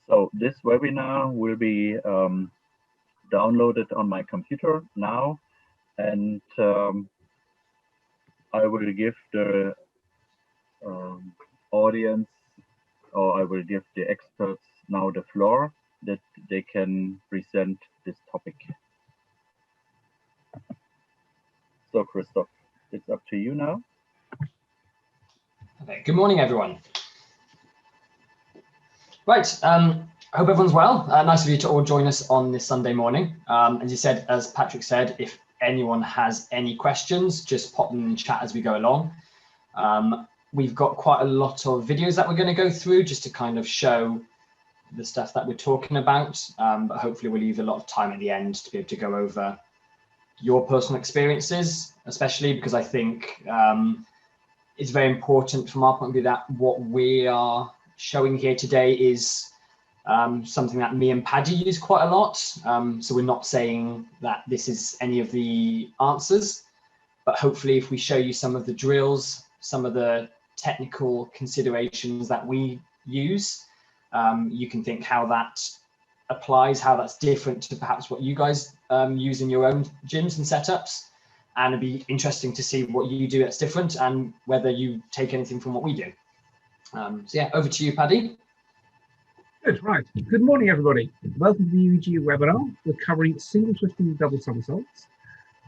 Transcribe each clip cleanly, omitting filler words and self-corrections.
So this webinar will be downloaded on my computer now, and I will give the audience, or I will give the experts now the floor that they can present this topic. So Kristof, it's up to you now. Okay. Good morning, everyone. Right, I hope everyone's well. Nice of you to all join us on this Sunday morning. As you said, as Patrick said, if anyone has any questions, just pop them in the chat as we go along. We've got quite a lot of videos that we're going to go through just to kind of show the stuff that we're talking about, but hopefully we'll leave a lot of time at the end to be able to go over your personal experiences, especially because I think it's very important from our point of view that what we are showing here today is something that me and Paddy use quite a lot. So we're not saying that this is any of the answers, but hopefully if we show you some of the drills, some of the technical considerations that we use, you can think how that applies, how that's different to perhaps what you guys use in your own gyms and setups. And it'd be interesting to see what you do that's different and whether you take anything from what we do. So yeah, over to you, Paddy. Good, right. Good morning, everybody. Welcome to the UEG webinar. We're covering single twisting and double somersaults.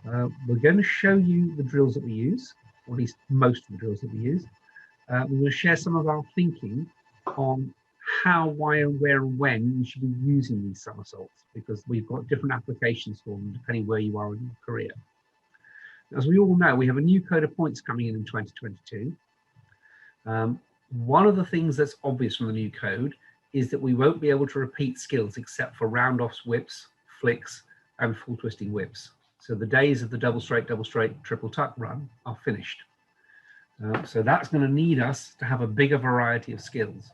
We're going to show you the drills that we use, or at least most of the drills that we use. We're going to share some of our thinking on how, why, and where and when you should be using these somersaults, because we've got different applications for them depending where you are in your career. As we all know, we have a new code of points coming in 2022. One of the things that's obvious from the new code is that we won't be able to repeat skills except for round-offs, whips, flicks, and full twisting whips. So the days of the double straight, triple tuck run are finished. So that's going to need us to have a bigger variety of skills.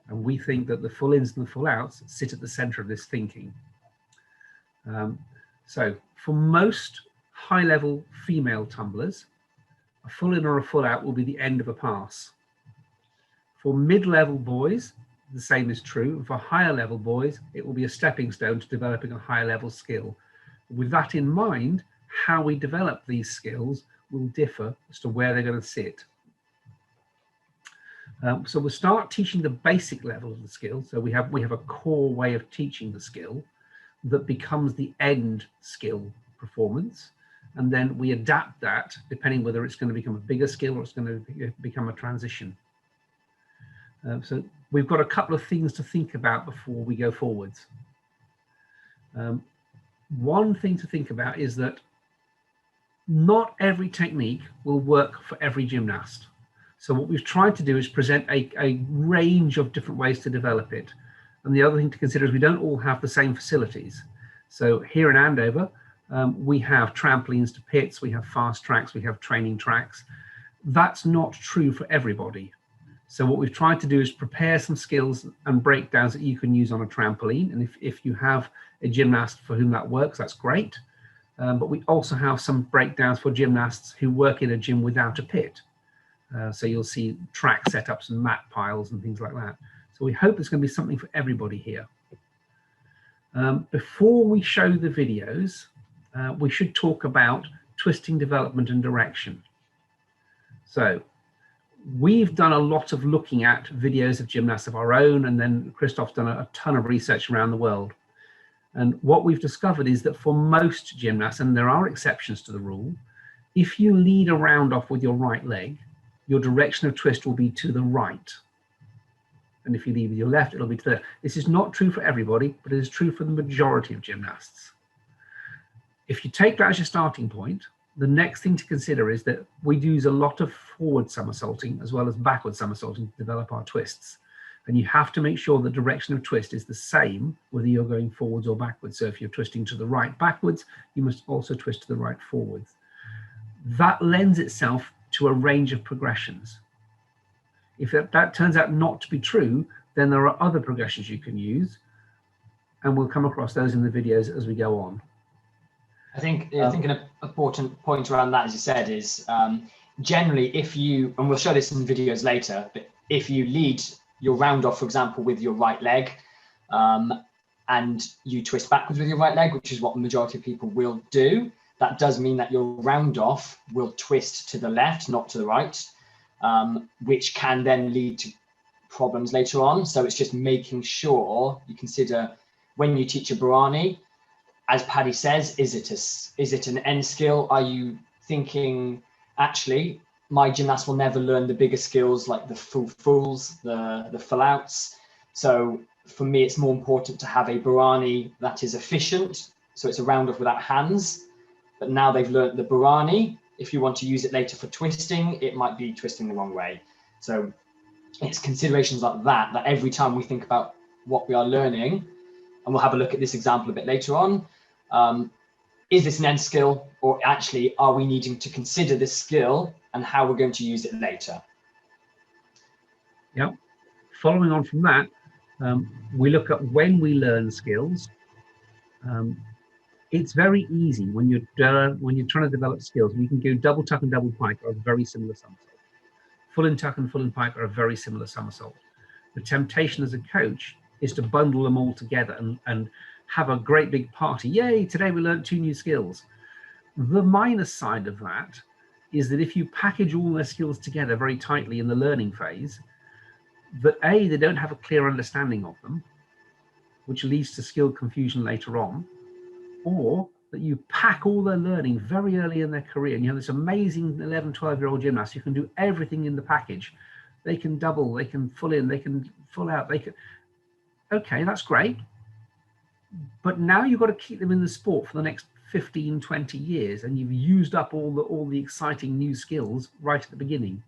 And we think that the full ins and the full outs sit at the center of this thinking. So for most high-level female tumblers, a full in or a full out will be the end of a pass. For mid-level boys, the same is true. For higher level boys, it will be a stepping stone to developing a higher level skill. With that in mind, how we develop these skills will differ as to where they're going to sit. So we'll start teaching the basic level of the skill. So we have a core way of teaching the skill that becomes the end skill performance. And then we adapt that depending whether it's going to become a bigger skill or it's going to become a transition. So we've got a couple of things to think about before we go forwards. One thing to think about is that not every technique will work for every gymnast. So what we've tried to do is present a range of different ways to develop it. And the other thing to consider is we don't all have the same facilities. So here in Andover, we have trampolines to pits, we have fast tracks, we have training tracks. That's not true for everybody. So what we've tried to do is prepare some skills and breakdowns that you can use on a trampoline. And if you have a gymnast for whom that works, that's great. But we also have some breakdowns for gymnasts who work in a gym without a pit. So you'll see track setups and mat piles and things like that. So we hope there's going to be something for everybody here. Before we show the videos, we should talk about twisting development and direction. So we've done a lot of looking at videos of gymnasts of our own, and then Kristof's done a ton of research around the world. And what we've discovered is that for most gymnasts, and there are exceptions to the rule, if you lead a round off with your right leg, your direction of twist will be to the right. And if you lead with your left, it'll be to the left. This is not true for everybody, but it is true for the majority of gymnasts. If you take that as your starting point, the next thing to consider is that we use a lot of forward somersaulting as well as backward somersaulting to develop our twists. And you have to make sure the direction of twist is the same, whether you're going forwards or backwards. So if you're twisting to the right backwards, you must also twist to the right forwards. That lends itself to a range of progressions. If that turns out not to be true, then there are other progressions you can use, and we'll come across those in the videos as we go on. I think an important point around that, as you said, is generally if you, and we'll show this in videos later, but if you lead your round off, for example, with your right leg, and you twist backwards with your right leg, which is what the majority of people will do, that does mean that your round off will twist to the left, not to the right, which can then lead to problems later on. So it's just making sure you consider when you teach a Bharani, as Paddy says, is it an end skill? Are you thinking, actually, my gymnast will never learn the bigger skills like the full fulls, the full outs. So for me, it's more important to have a Bharani that is efficient. So it's a round off without hands. But now they've learned the Bharani. If you want to use it later for twisting, it might be twisting the wrong way. So it's considerations like that, that every time we think about what we are learning, and we'll have a look at this example a bit later on, is this an end skill, or actually are we needing to consider this skill and how we're going to use it later? Yep. Following on from that, we look at when we learn skills. It's very easy when you're trying to develop skills. We can do double tuck and double pike are a very similar somersault. Full in tuck and full in pike are a very similar somersault. The temptation as a coach is to bundle them all together and have a great big party. Yay, today we learned 2 new skills. The minus side of that is that if you package all their skills together very tightly in the learning phase, that A, they don't have a clear understanding of them, which leads to skill confusion later on, or that you pack all their learning very early in their career and you have this amazing 11, 12-year-old gymnast who can do everything in the package. They can double, they can full in, they can full out, they can, okay, that's great. But now you've got to keep them in the sport for the next 15, 20 years, and you've used up all the exciting new skills right at the beginning.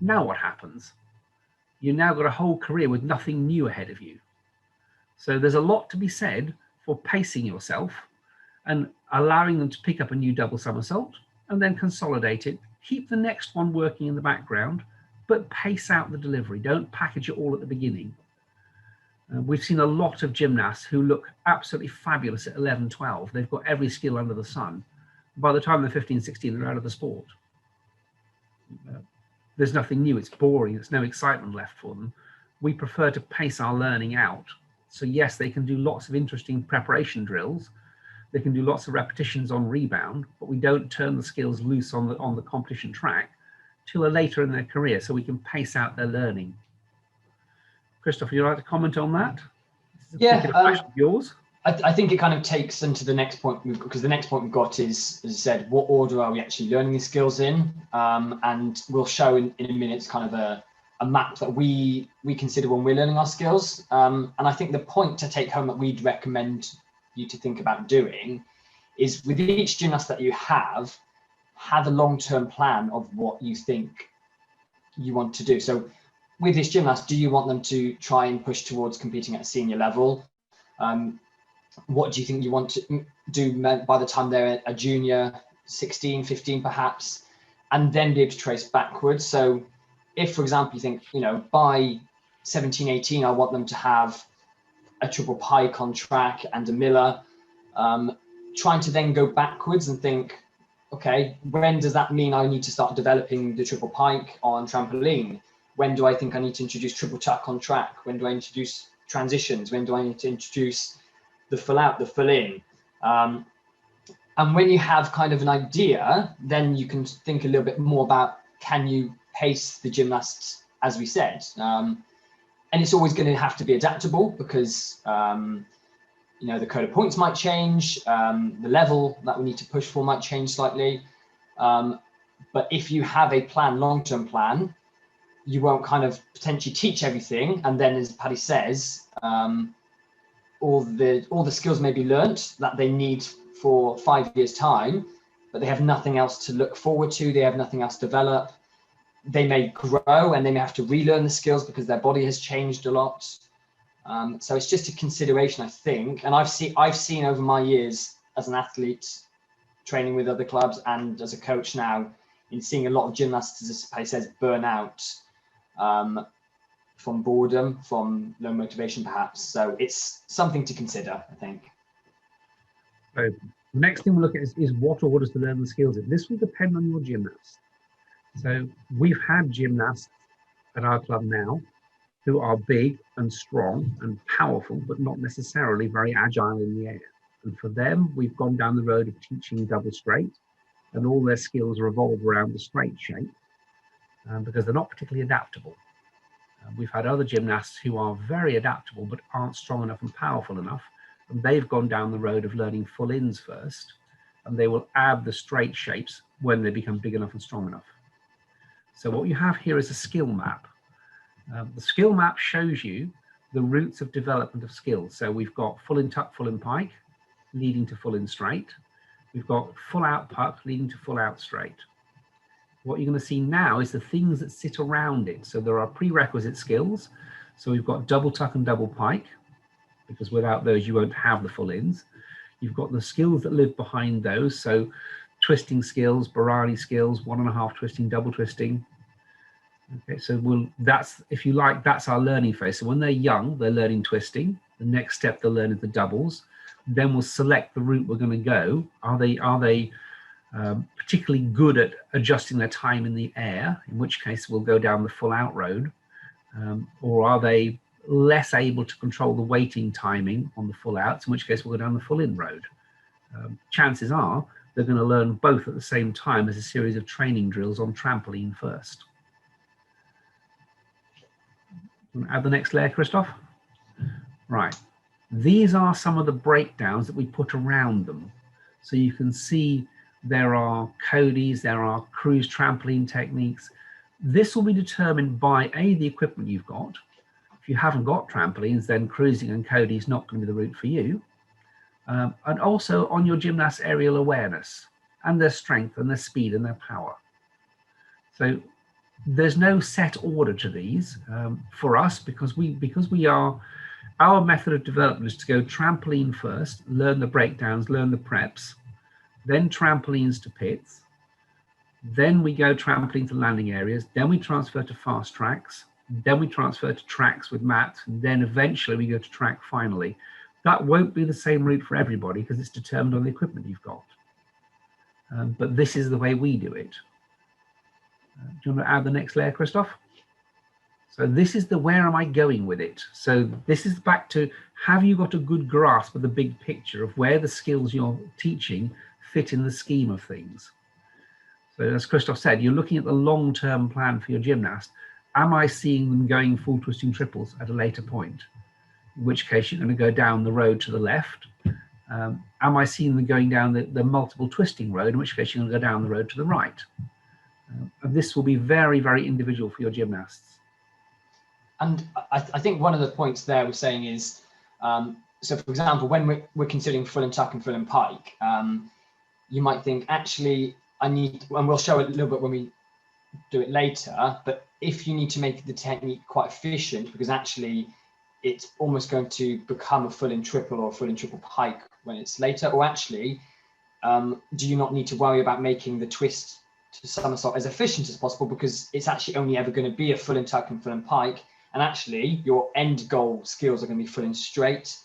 Now what happens? You've now got a whole career with nothing new ahead of you. So there's a lot to be said for pacing yourself and allowing them to pick up a new double somersault and then consolidate it. Keep the next one working in the background, but pace out the delivery. Don't package it all at the beginning. We've seen a lot of gymnasts who look absolutely fabulous at 11, 12. They've got every skill under the sun. By the time they're 15, 16, they're out of the sport. There's nothing new. It's boring. There's no excitement left for them. We prefer to pace our learning out. So yes, they can do lots of interesting preparation drills. They can do lots of repetitions on rebound, but we don't turn the skills loose on the competition track till later in their career, so we can pace out their learning. Kristof, would you like to comment on that? Yeah, question of yours. I think it kind of takes into the next point, because the next point we've got is, as I said, what order are we actually learning these skills in? And we'll show in a minute kind of a map that we consider when we're learning our skills. And I think the point to take home that we'd recommend you to think about doing is, with each gymnast that you have a long-term plan of what you think you want to do. So with this gymnast, do you want them to try and push towards competing at a senior level? What do you think you want to do by the time they're a junior, 16, 15 perhaps, and then be able to trace backwards? So if, for example, you think, by 17, 18, I want them to have a triple pike on track and a Miller, trying to then go backwards and think, okay, when does that mean I need to start developing the triple pike on trampoline? When do I think I need to introduce triple tuck on track? When do I introduce transitions? When do I need to introduce the full out, the full in? And when you have kind of an idea, then you can think a little bit more about, can you pace the gymnasts, as we said? And it's always going to have to be adaptable, because the code of points might change, the level that we need to push for might change slightly. But if you have a plan, long-term plan, you won't kind of potentially teach everything, and then, as Paddy says, all the skills may be learnt that they need for 5 years' time, but they have nothing else to look forward to. They have nothing else to develop. They may grow and they may have to relearn the skills because their body has changed a lot. So it's just a consideration, I think. And I've seen over my years as an athlete, training with other clubs, and as a coach now, in seeing a lot of gymnasts, as Paddy says, burn out from boredom, from low motivation perhaps. So it's something to consider, I think. So the next thing we'll look at is what orders to learn the skills in. This will depend on your gymnast. So we've had gymnasts at our club now who are big and strong and powerful, but not necessarily very agile in the air. And for them, we've gone down the road of teaching double straight, and all their skills revolve around the straight shape because they're not particularly adaptable. We've had other gymnasts who are very adaptable, but aren't strong enough and powerful enough. And they've gone down the road of learning full ins first, and they will add the straight shapes when they become big enough and strong enough. So what you have here is a skill map. The skill map shows you the routes of development of skills. So we've got full in tuck, full in pike, leading to full in straight. We've got full out puck, leading to full out straight. What you're going to see now is the things that sit around it. So there are prerequisite skills. So we've got double tuck and double pike, because without those you won't have the full ins. You've got the skills that live behind those. So twisting skills, Barani skills, 1.5 twisting, double twisting. Okay, so that's, if you like, that's our learning phase. So when they're young, they're learning twisting. The next step they'll learn is the doubles. Then we'll select the route we're going to go. Are they particularly good at adjusting their time in the air, in which case we'll go down the full out road, or are they less able to control the weighting timing on the full outs, in which case we'll go down the full in road. Chances are they're going to learn both at the same time as a series of training drills on trampoline first. Want to add the next layer, Kristof? Right. These are some of the breakdowns that we put around them. So you can see there are Cody's, there are cruise trampoline techniques. This will be determined by the equipment you've got. If you haven't got trampolines, then cruising and Cody is not going to be the route for you. And also on your gymnast's aerial awareness and their strength and their speed and their power. So there's no set order to these for us, because our method of development is to go trampoline first, learn the breakdowns, learn the preps, then trampolines to pits, then we go trampoline to landing areas, then we transfer to fast tracks, then we transfer to tracks with mats, and then eventually we go to track finally. That won't be the same route for everybody because it's determined on the equipment you've got. But this is the way we do it. Do you want to add the next layer, Kristof? So this is the where am I going with it? So this is back to, have you got a good grasp of the big picture of where the skills you're teaching fit in the scheme of things? So as Kristof said, you're looking at the long-term plan for your gymnast. Am I seeing them going full twisting triples at a later point? In which case you're going to go down the road to the left. Am I seeing them going down the multiple twisting road? In which case you're going to go down the road to the right. And this will be very, very individual for your gymnasts. And I think one of the points there we're saying is, so for example, when we're considering full and tuck and full and pike, you might think, actually, and we'll show it a little bit when we do it later, but if you need to make the technique quite efficient, because actually it's almost going to become a full in triple or full in triple pike when it's later, or actually, do you not need to worry about making the twist to somersault as efficient as possible, because it's actually only ever going to be a full in tuck and full in pike, and actually your end goal skills are going to be full in straight,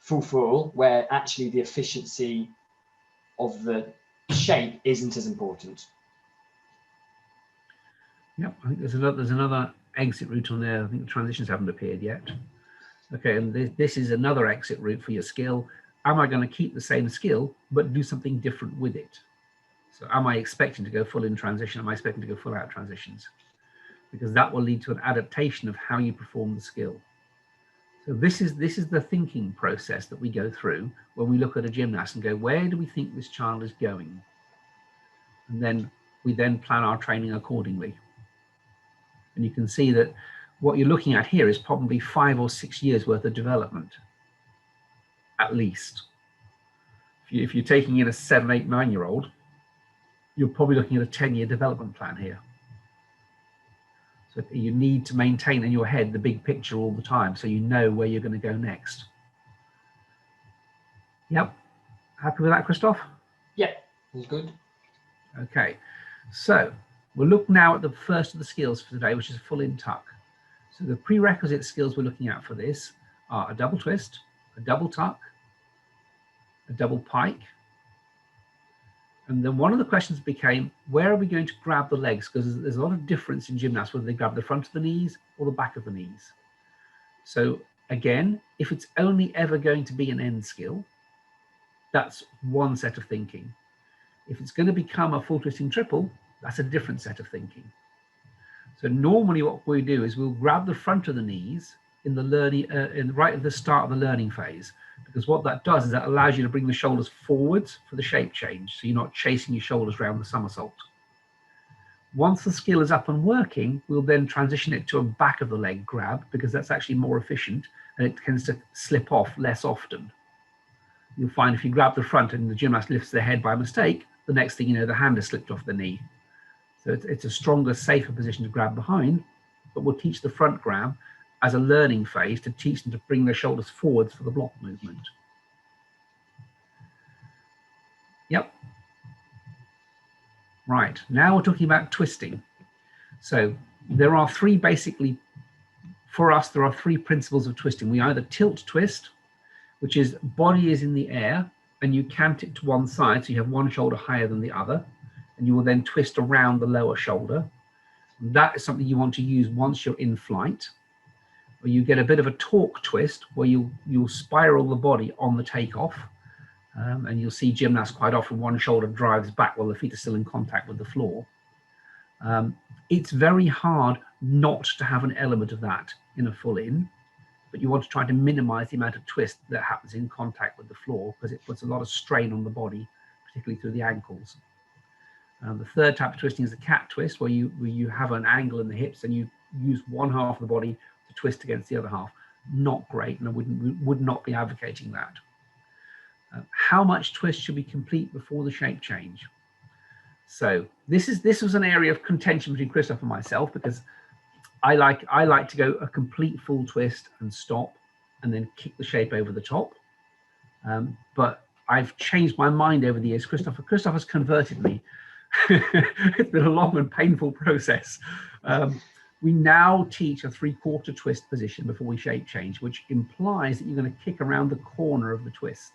full, where actually the efficiency of the shape isn't as important. Yep, I think there's another exit route on there. I think the transitions haven't appeared yet. Okay, and this is another exit route for your skill. Am I going to keep the same skill but do something different with it? So am I expecting to go full in transition? Am I expecting to go full out transitions? Because that will lead to an adaptation of how you perform the skill. So this is the thinking process that we go through when we look at a gymnast and go, where do we think this child is going? And then we then plan our training accordingly. And you can see that what you're looking at here is probably 5 or 6 years worth of development, at least. If you're taking in a 7, 8, 9-year-old, you're probably looking at a 10-year development plan here. So you need to maintain in your head the big picture all the time so you know where you're going to go next. Yep. Happy with that, Kristof? Yeah, that's good. Okay. So we'll look now at the first of the skills for today, which is full in tuck. So the prerequisite skills we're looking at for this are a double twist, a double tuck, a double pike. And then one of the questions became, where are we going to grab the legs? Because there's a lot of difference in gymnasts, whether they grab the front of the knees or the back of the knees. So again, if it's only ever going to be an end skill, that's one set of thinking. If it's going to become a full twisting triple, that's a different set of thinking. So normally what we do is we'll grab the front of the knees in the learning, right at the start of the learning phase, because what that does is that allows you to bring the shoulders forwards for the shape change, so you're not chasing your shoulders around the somersault. Once the skill is up and working, we'll then transition it to a back of the leg grab, because that's actually more efficient and it tends to slip off less often. You'll find if you grab the front and the gymnast lifts their head by mistake, the next thing you know, the hand has slipped off the knee. So it's a stronger, safer position to grab behind, but we'll teach the front grab as a learning phase to teach them to bring their shoulders forwards for the block movement. Yep. Right, now we're talking about twisting. So there are three, basically, for us, there are three principles of twisting. We either tilt twist, which is body is in the air and you cant it to one side, so you have one shoulder higher than the other, and you will then twist around the lower shoulder. That is something you want to use once you're in flight. Or you get a bit of a torque twist where you'll spiral the body on the takeoff, and you'll see gymnasts quite often one shoulder drives back while the feet are still in contact with the floor. It's very hard not to have an element of that in a full in, but you want to try to minimize the amount of twist that happens in contact with the floor, because it puts a lot of strain on the body, particularly through the ankles. The third type of twisting is the cat twist, where you have an angle in the hips and you use one half of the body to twist against the other half. Not great, and I would not be advocating that. How much twist should be complete before the shape change? So this was an area of contention between Kristof and myself, because I like to go a complete full twist and stop and then kick the shape over the top. But I've changed my mind over the years. Kristof has converted me. It's been a long and painful process. We now teach a 3/4 twist position before we shape change, which implies that you're going to kick around the corner of the twist.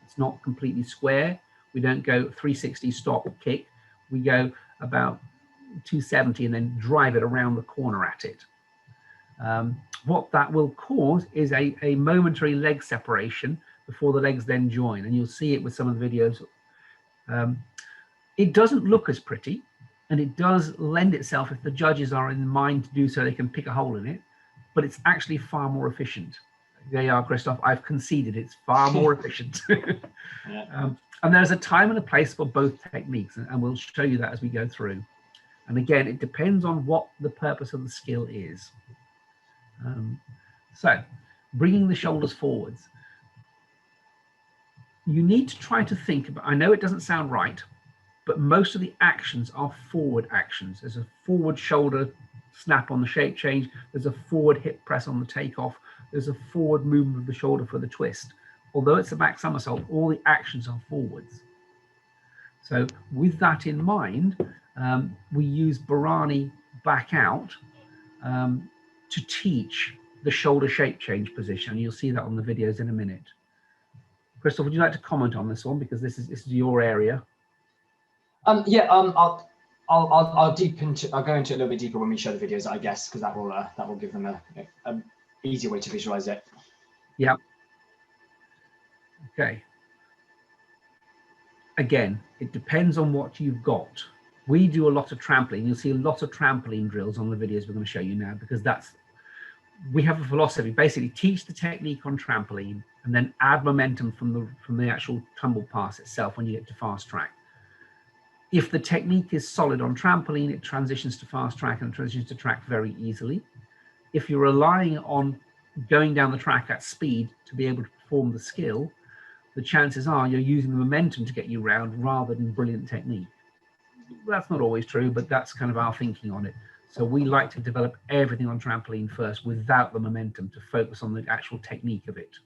It's not completely square. We don't go 360 stop kick. We go about 270 and then drive it around the corner at it. What that will cause is a momentary leg separation before the legs then join, and you'll see it with some of the videos. It doesn't look as pretty, and it does lend itself, if the judges are in mind to do so, they can pick a hole in it, but it's actually far more efficient. There you are, Kristof, I've conceded, it's far more efficient. Yeah. And there's a time and a place for both techniques, and we'll show you that as we go through. And again, it depends on what the purpose of the skill is. So, bringing the shoulders forwards. You need to try to think about, I know it doesn't sound right, but most of the actions are forward actions. There's a forward shoulder snap on the shape change. There's a forward hip press on the takeoff. There's a forward movement of the shoulder for the twist. Although it's a back somersault, all the actions are forwards. So with that in mind, we use Barani back out to teach the shoulder shape change position. You'll see that on the videos in a minute. Kristof, would you like to comment on this one, because this is your area? I'll go into it a little bit deeper when we show the videos, I guess, because that will give them a easier way to visualize it. Yeah. Okay. Again, it depends on what you've got. We do a lot of trampoline. You'll see a lot of trampoline drills on the videos we're going to show you now, because we have a philosophy. Basically, teach the technique on trampoline and then add momentum from the actual tumble pass itself when you get to fast track. If the technique is solid on trampoline, it transitions to fast track and transitions to track very easily. If you're relying on going down the track at speed to be able to perform the skill, the chances are you're using the momentum to get you round rather than brilliant technique. That's not always true, but that's kind of our thinking on it. So we like to develop everything on trampoline first without the momentum, to focus on the actual technique of it.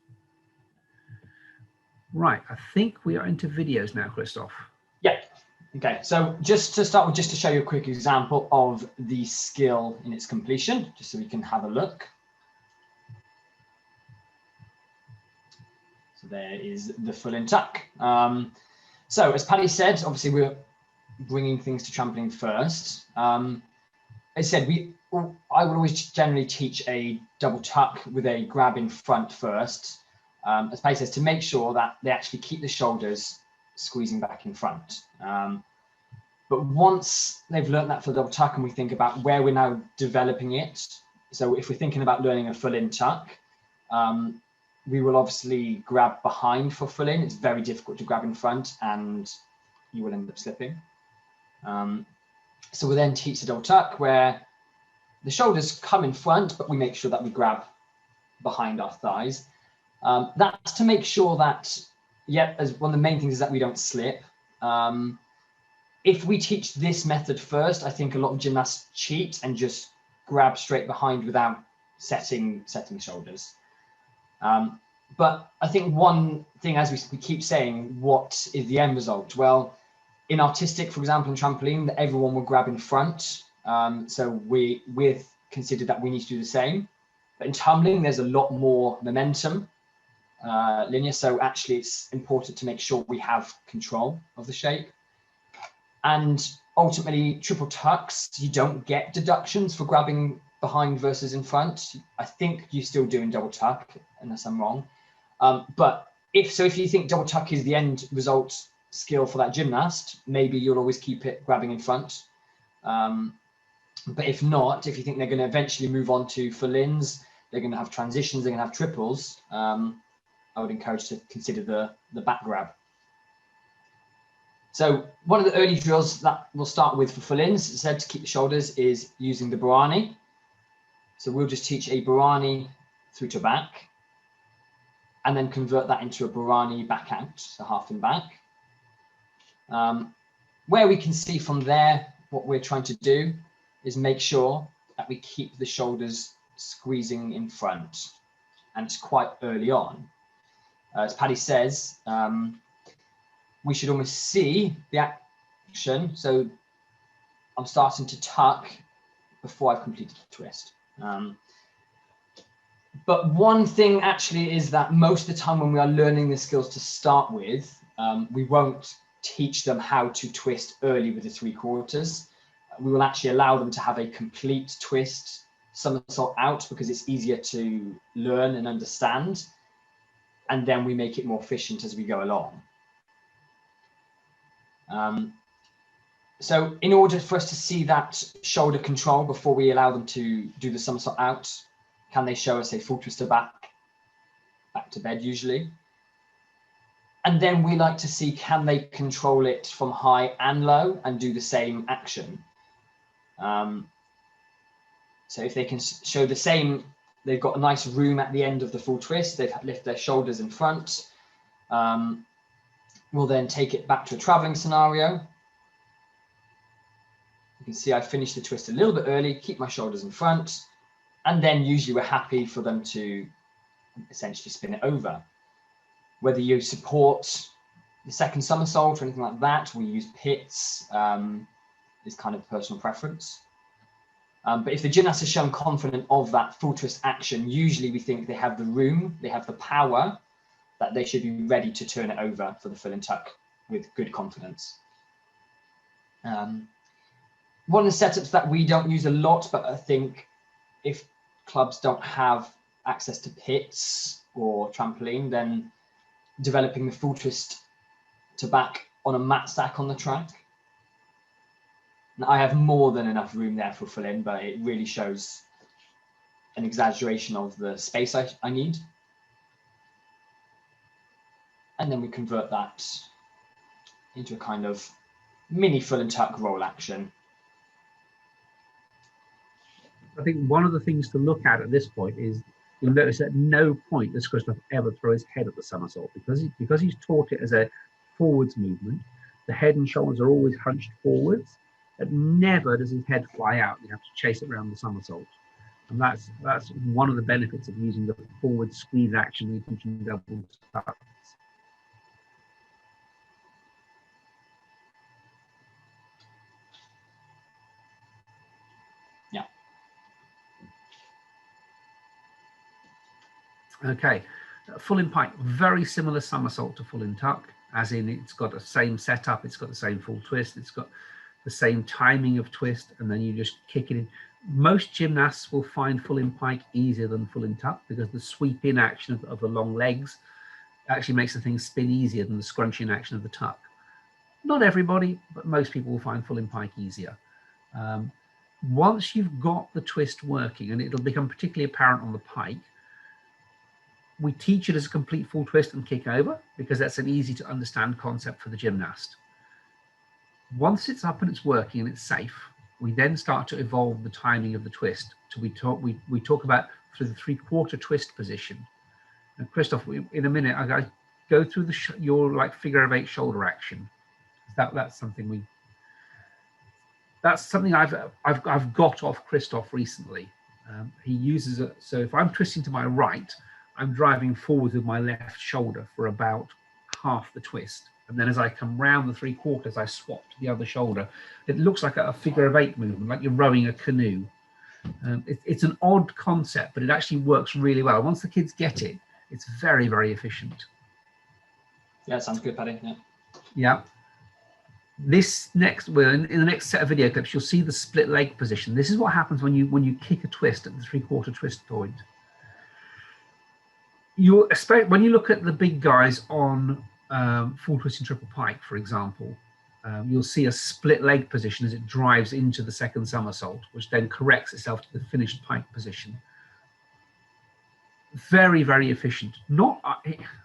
Right, I think we are into videos now, Kristof. Yeah. Okay, so just to start with, just to show you a quick example of the skill in its completion, just so we can have a look. So there is the full in tuck. So as Paddy said, obviously we're bringing things to trampoline first. As I said, I would always generally teach a double tuck with a grab in front first, as Paddy says, to make sure that they actually keep the shoulders squeezing back in front. But once they've learned that for the double tuck and we think about where we're now developing it, so if we're thinking about learning a full in tuck, we will obviously grab behind for full in. It's very difficult to grab in front and you will end up slipping. So we'll then teach the double tuck where the shoulders come in front, but we make sure that we grab behind our thighs. That's to make sure that, as one of the main things is that we don't slip. If we teach this method first, I think a lot of gymnasts cheat and just grab straight behind without setting shoulders. But I think one thing, as we keep saying, what is the end result? Well, in artistic, for example, in trampoline, everyone will grab in front. So we've considered that we need to do the same. But in tumbling, there's a lot more momentum linear. So actually, it's important to make sure we have control of the shape. And ultimately, triple tucks, you don't get deductions for grabbing behind versus in front. I think you still do in double tuck, unless I'm wrong. But if you think double tuck is the end result skill for that gymnast, maybe you'll always keep it grabbing in front. But if not, if you think they're going to eventually move on to full ins, they're going to have transitions, they're going to have triples, I would encourage to consider the back grab. So one of the early drills that we'll start with for full ins, as I said, to keep the shoulders, is using the Burani. So we'll just teach a Burani through to back, and then convert that into a Burani back out, so half and back. Where we can see from there, what we're trying to do is make sure that we keep the shoulders squeezing in front, and it's quite early on. As Paddy says, we should almost see the action. So I'm starting to tuck before I've completed the twist. But one thing actually is that most of the time when we are learning the skills to start with, we won't teach them how to twist early with the 3/4. We will actually allow them to have a complete twist somersault out because it's easier to learn and understand. And then we make it more efficient as we go along. So in order for us to see that shoulder control before we allow them to do the somersault out, can they show us a full twister back to bed usually? And then we like to see, can they control it from high and low and do the same action? So if they can show the same, they've got a nice room at the end of the full twist, they've lifted their shoulders in front. We'll then take it back to a traveling scenario. You can see I finished the twist a little bit early, keep my shoulders in front, and then usually we're happy for them to essentially spin it over. Whether you support the second somersault or anything like that, we use pits, is kind of personal preference. But if the gymnast has shown confident of that full twist action, usually we think they have the room, they have the power, that they should be ready to turn it over for the full in tuck with good confidence. One of the setups that we don't use a lot, but I think if clubs don't have access to pits or trampoline, then developing the full twist to back on a mat stack on the track. Now, I have more than enough room there for full in, but it really shows an exaggeration of the space I need. And then we convert that into a kind of mini full and tuck roll action. I think one of the things to look at this point is you'll notice at no point does Kristof ever throw his head at the somersault because he's taught it as a forwards movement. The head and shoulders are always hunched forwards, but never does his head fly out. You have to chase it around the somersault, and that's one of the benefits of using the forward squeeze action when you're teaching double tucks. Okay, full in pike, very similar somersault to full in tuck, as in it's got the same setup, it's got the same full twist, it's got the same timing of twist, and then you just kick it in. Most gymnasts will find full in pike easier than full in tuck, because the sweep in action of the long legs actually makes the thing spin easier than the scrunch in action of the tuck. Not everybody, but most people will find full in pike easier. Once you've got the twist working, and it'll become particularly apparent on the pike, we teach it as a complete full twist and kick over, because that's an easy to understand concept for the gymnast. Once it's up and it's working and it's safe, we then start to evolve the timing of the twist. So we talk about through the 3/4 twist position. And Kristof, in a minute, I go through your like figure of 8 shoulder action. That's something I've got off Kristof recently. He uses it. So if I'm twisting to my right, I'm driving forward with my left shoulder for about half the twist. And then as I come round the 3/4, I swap to the other shoulder. It looks like a figure of 8 movement, like you're rowing a canoe. It's an odd concept, but it actually works really well. Once the kids get it, it's very, very efficient. Yeah, sounds good, Paddy. Yeah. Yeah. This next, well, in the next set of video clips, you'll see the split leg position. This is what happens when you kick a twist at the 3/4 twist point. When you look at the big guys on full twist and triple pike, for example, you'll see a split leg position as it drives into the second somersault, which then corrects itself to the finished pike position. Very, very efficient. Not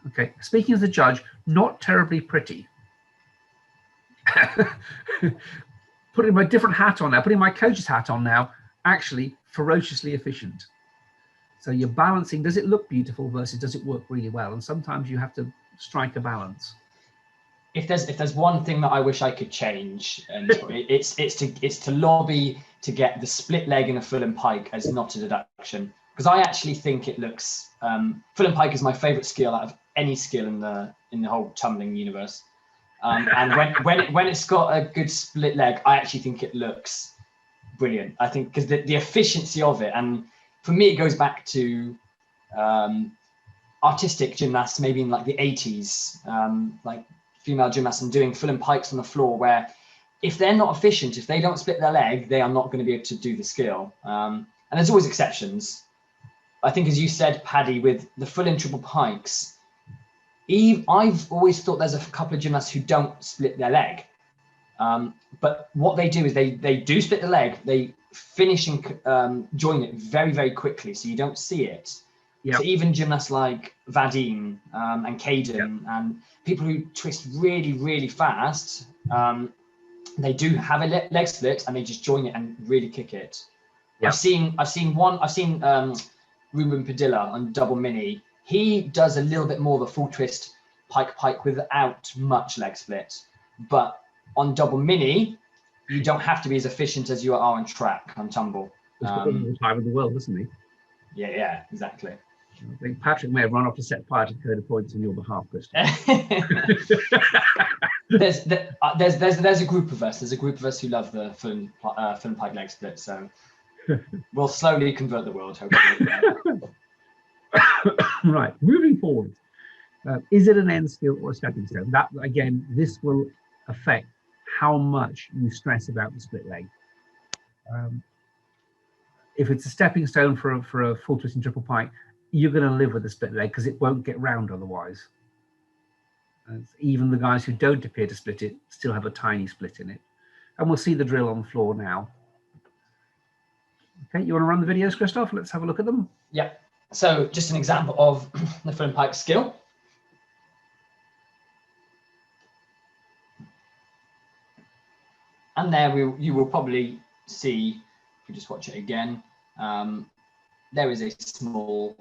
okay. Speaking as a judge, not terribly pretty. Putting my different hat on now, putting my coach's hat on now, actually ferociously efficient. So you're balancing, does it look beautiful versus does it work really well? And sometimes you have to strike a balance. If there's one thing that I wish I could change, and it's to lobby to get the split leg in a full and pike as not a deduction, because I actually think it looks full and pike is my favorite skill out of any skill in the whole tumbling universe. And when it's got a good split leg, I actually think it looks brilliant. I think because the efficiency of it, and for me, it goes back to artistic gymnasts, maybe in like the 80s, like female gymnasts, and doing full and pikes on the floor, where if they're not efficient, if they don't split their leg, they are not going to be able to do the skill. And there's always exceptions. I think, as you said, Paddy, with the full and triple pikes, I've always thought there's a couple of gymnasts who don't split their leg. But what they do is they do split the leg, they finish and join it very, very quickly, so you don't see it. Yep. So even gymnasts like Vadim and Caden and people who twist really, really fast, they do have a leg split and they just join it and really kick it. Yep. I've seen Ruben Padilla on double mini. He does a little bit more of a full twist pike without much leg split, but on double mini, you don't have to be as efficient as you are on track, on tumble. He's got all the time in the world, doesn't he? Yeah, exactly. I think Patrick may have run off to set fire to Cody points on your behalf, Kristof. There's a group of us. There's a group of us who love the full and pike leg split. So we'll slowly convert the world, hopefully. Right, moving forward. Is it an end skill or a stepping stone? That, again, this will affect how much you stress about the split leg. If it's a stepping stone for a full twist and triple pike, you're going to live with the split leg because it won't get round otherwise. And even the guys who don't appear to split it still have a tiny split in it. And we'll see the drill on the floor now. Okay, you want to run the videos, Kristof? Let's have a look at them. Yeah. So just an example of the full and pike skill. And there you will probably see, if you just watch it again, there is a small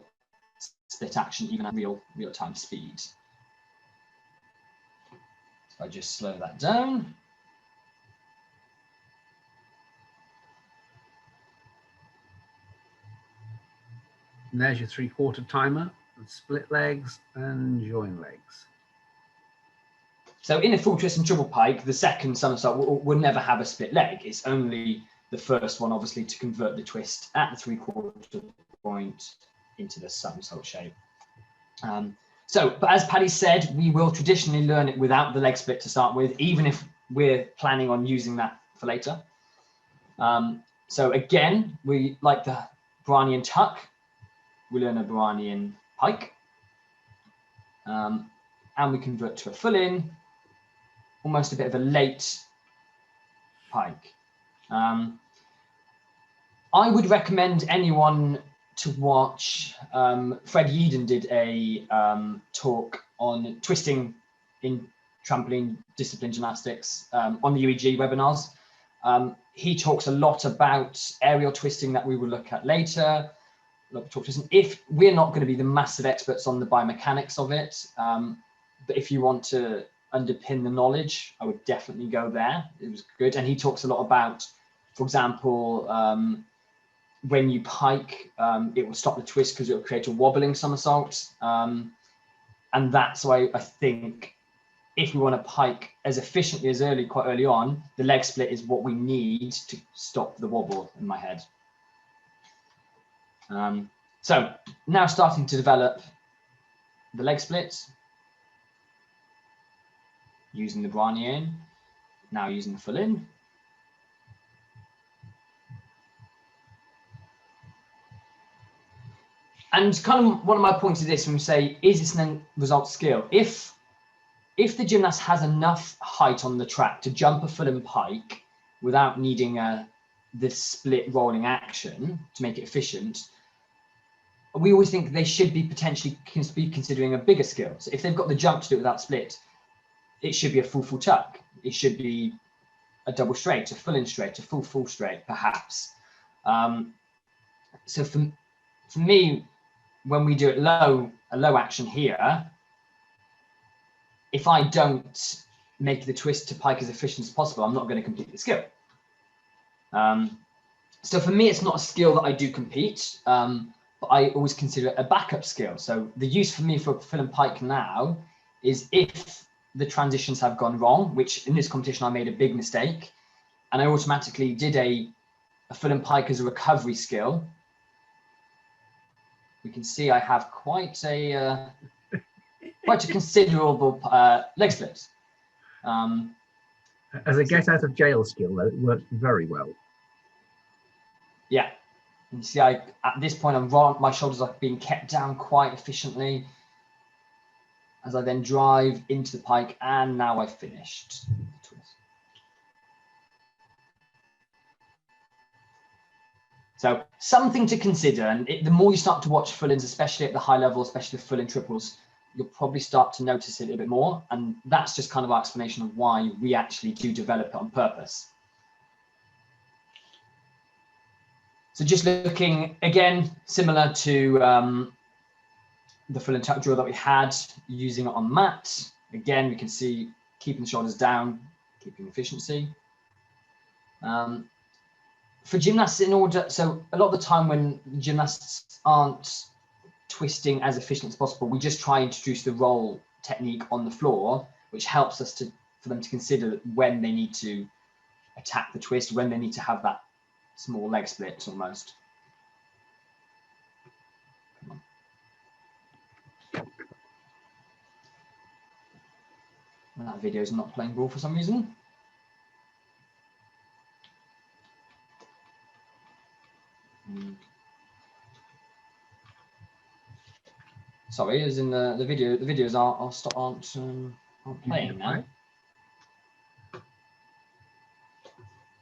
split action even at real-time speed. If I just slow that down. And there's your 3/4 timer, and split legs and join legs. So in a full twist and triple pike, the second somersault will never have a split leg. It's only the first one, obviously, to convert the twist at the 3/4 point into the somersault shape. But as Paddy said, we will traditionally learn it without the leg split to start with, even if we're planning on using that for later. So again, we like the Brownian tuck, we learn a Brownian pike, and we convert to a full in, almost a bit of a late pike. I would recommend anyone to watch, Fred Yeadon did a talk on twisting in trampoline discipline gymnastics on the UEG webinars. He talks a lot about aerial twisting that we will look at later. If we're not going to be the massive experts on the biomechanics of it, but if you want to underpin the knowledge, I would definitely go there. It was good. And he talks a lot about, for example, when you pike, it will stop the twist because it will create a wobbling somersault. And that's why I think if we want to pike as efficiently as quite early on, the leg split is what we need to stop the wobble in my head. So now starting to develop the leg splits, using the Brownian, now using the full in. And kind of one of my points of this, when we say, is this an end result skill? If the gymnast has enough height on the track to jump a full in pike without needing this split rolling action to make it efficient, we always think they should be potentially considering a bigger skill. So if they've got the jump to do it without split, it should be a full tuck. It should be a double straight, a full in straight, a full straight, perhaps. So for me, when we do it a low action here, if I don't make the twist to pike as efficient as possible, I'm not going to complete the skill. So for me, it's not a skill that I do compete, but I always consider it a backup skill. So the use for me for full and pike now is if the transitions have gone wrong, which in this competition I made a big mistake, and I automatically did a full and pike as a recovery skill. We can see I have quite a considerable leg split. As a get out of jail skill, though, it worked very well. Yeah, you see, at this point, my shoulders are being kept down quite efficiently as I then drive into the pike, and now I've finished the twist. So something to consider, and the more you start to watch full-ins, especially at the high level, especially the full-in triples, you'll probably start to notice it a little bit more, and that's just kind of our explanation of why we actually do develop it on purpose. So just looking, again, similar to the full and tuck drill that we had, using it on mat. Again, we can see keeping the shoulders down, keeping efficiency. For gymnasts, so a lot of the time when gymnasts aren't twisting as efficient as possible, we just try and introduce the roll technique on the floor, which helps us for them to consider when they need to attack the twist, when they need to have that small leg split almost. That video is not playing ball for some reason. Sorry, as in the videos aren't playing now.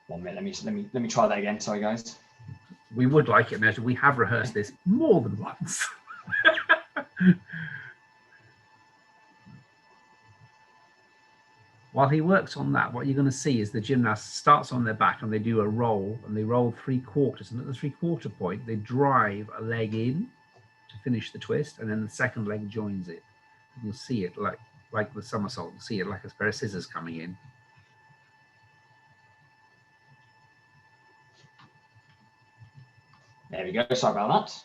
1 minute, let me try that again. Sorry, guys. We would like it measured. We have rehearsed this more than once. While he works on that, what you're going to see is the gymnast starts on their back and they do a roll, and they roll 3/4, and at the 3/4 point they drive a leg in to finish the twist, and then the second leg joins it. And you'll see it like the somersault. You'll see it like a pair of scissors coming in. There we go. Sorry about that.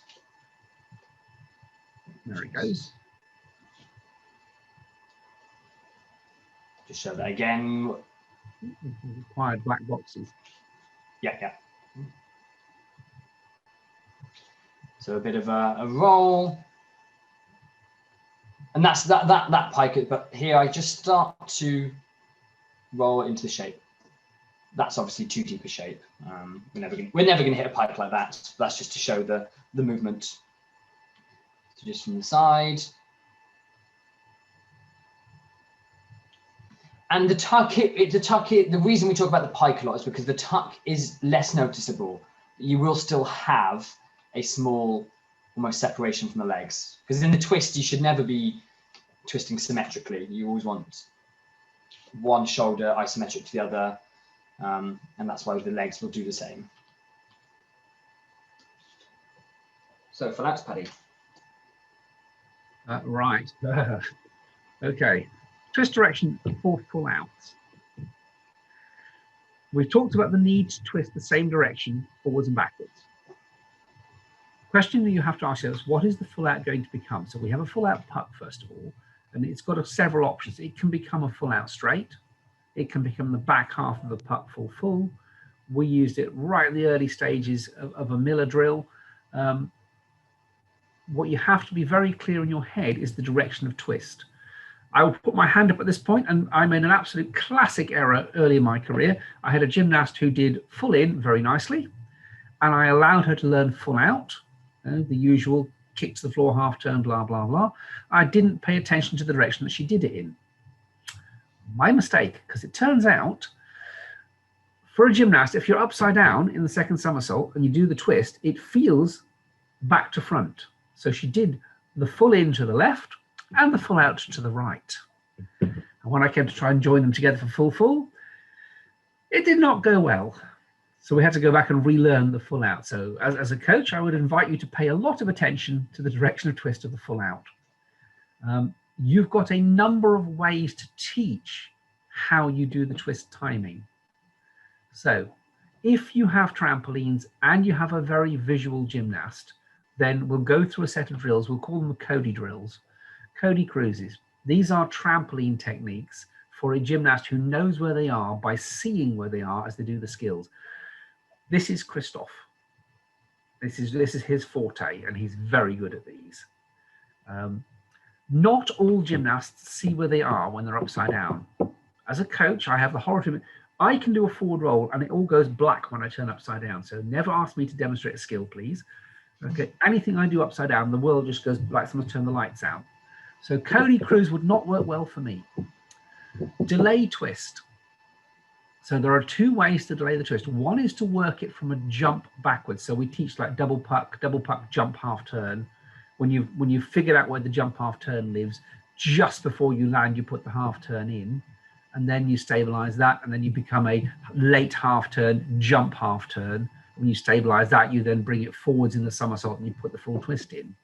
There it goes. Just show that again. Required black boxes. Yeah. So a bit of a roll. And that's that pike, but here I just start to roll it into the shape. that's obviously too deep a shape. We're never gonna hit a pike like that. That's just to show the movement. So just from the side. And the tuck, the reason we talk about the pike a lot is because the tuck is less noticeable. You will still have a small, almost separation from the legs. Because in the twist, you should never be twisting symmetrically. You always want one shoulder isometric to the other. And that's why the legs will do the same. So full outs, Paddy. Right. Okay. Twist direction for full outs. We've talked about the need to twist the same direction forwards and backwards. Question that you have to ask yourself is, what is the full out going to become? So we have a full out puck, first of all, and it's got several options. It can become a full out straight. It can become the back half of the puck full. We used it right at the early stages of a Miller drill. What you have to be very clear in your head is the direction of twist. I will put my hand up at this point, and I made an absolute classic error early in my career. I had a gymnast who did full in very nicely, and I allowed her to learn full out, the usual kick to the floor, half turn, blah, blah, blah. I didn't pay attention to the direction that she did it in. My mistake, because it turns out, for a gymnast, if you're upside down in the second somersault and you do the twist, it feels back to front. So she did the full in to the left and the full out to the right. And when I came to try and join them together for full, it did not go well. So we had to go back and relearn the full out. So as a coach, I would invite you to pay a lot of attention to the direction of twist of the full out. You've got a number of ways to teach how you do the twist timing. So if you have trampolines and you have a very visual gymnast, then we'll go through a set of drills. We'll call them the Cody drills. Cody cruises. These are trampoline techniques for a gymnast who knows where they are by seeing where they are as they do the skills. This is Kristof. This is his forte, and he's very good at these. Not all gymnasts see where they are when they're upside down. As a coach, I have the horror of it. I can do a forward roll and it all goes black when I turn upside down. So never ask me to demonstrate a skill, please. Okay, anything I do upside down, the world just goes like someone's turned the lights out. So Cody cruise would not work well for me. Delay twist. So there are two ways to delay the twist. One is to work it from a jump backwards. So we teach like double puck, jump, half turn. When you've figured out where the jump half turn lives, just before you land, you put the half turn in, and then you stabilize that, and then you become a late half turn, jump half turn. When you stabilize that, you then bring it forwards in the somersault and you put the full twist in.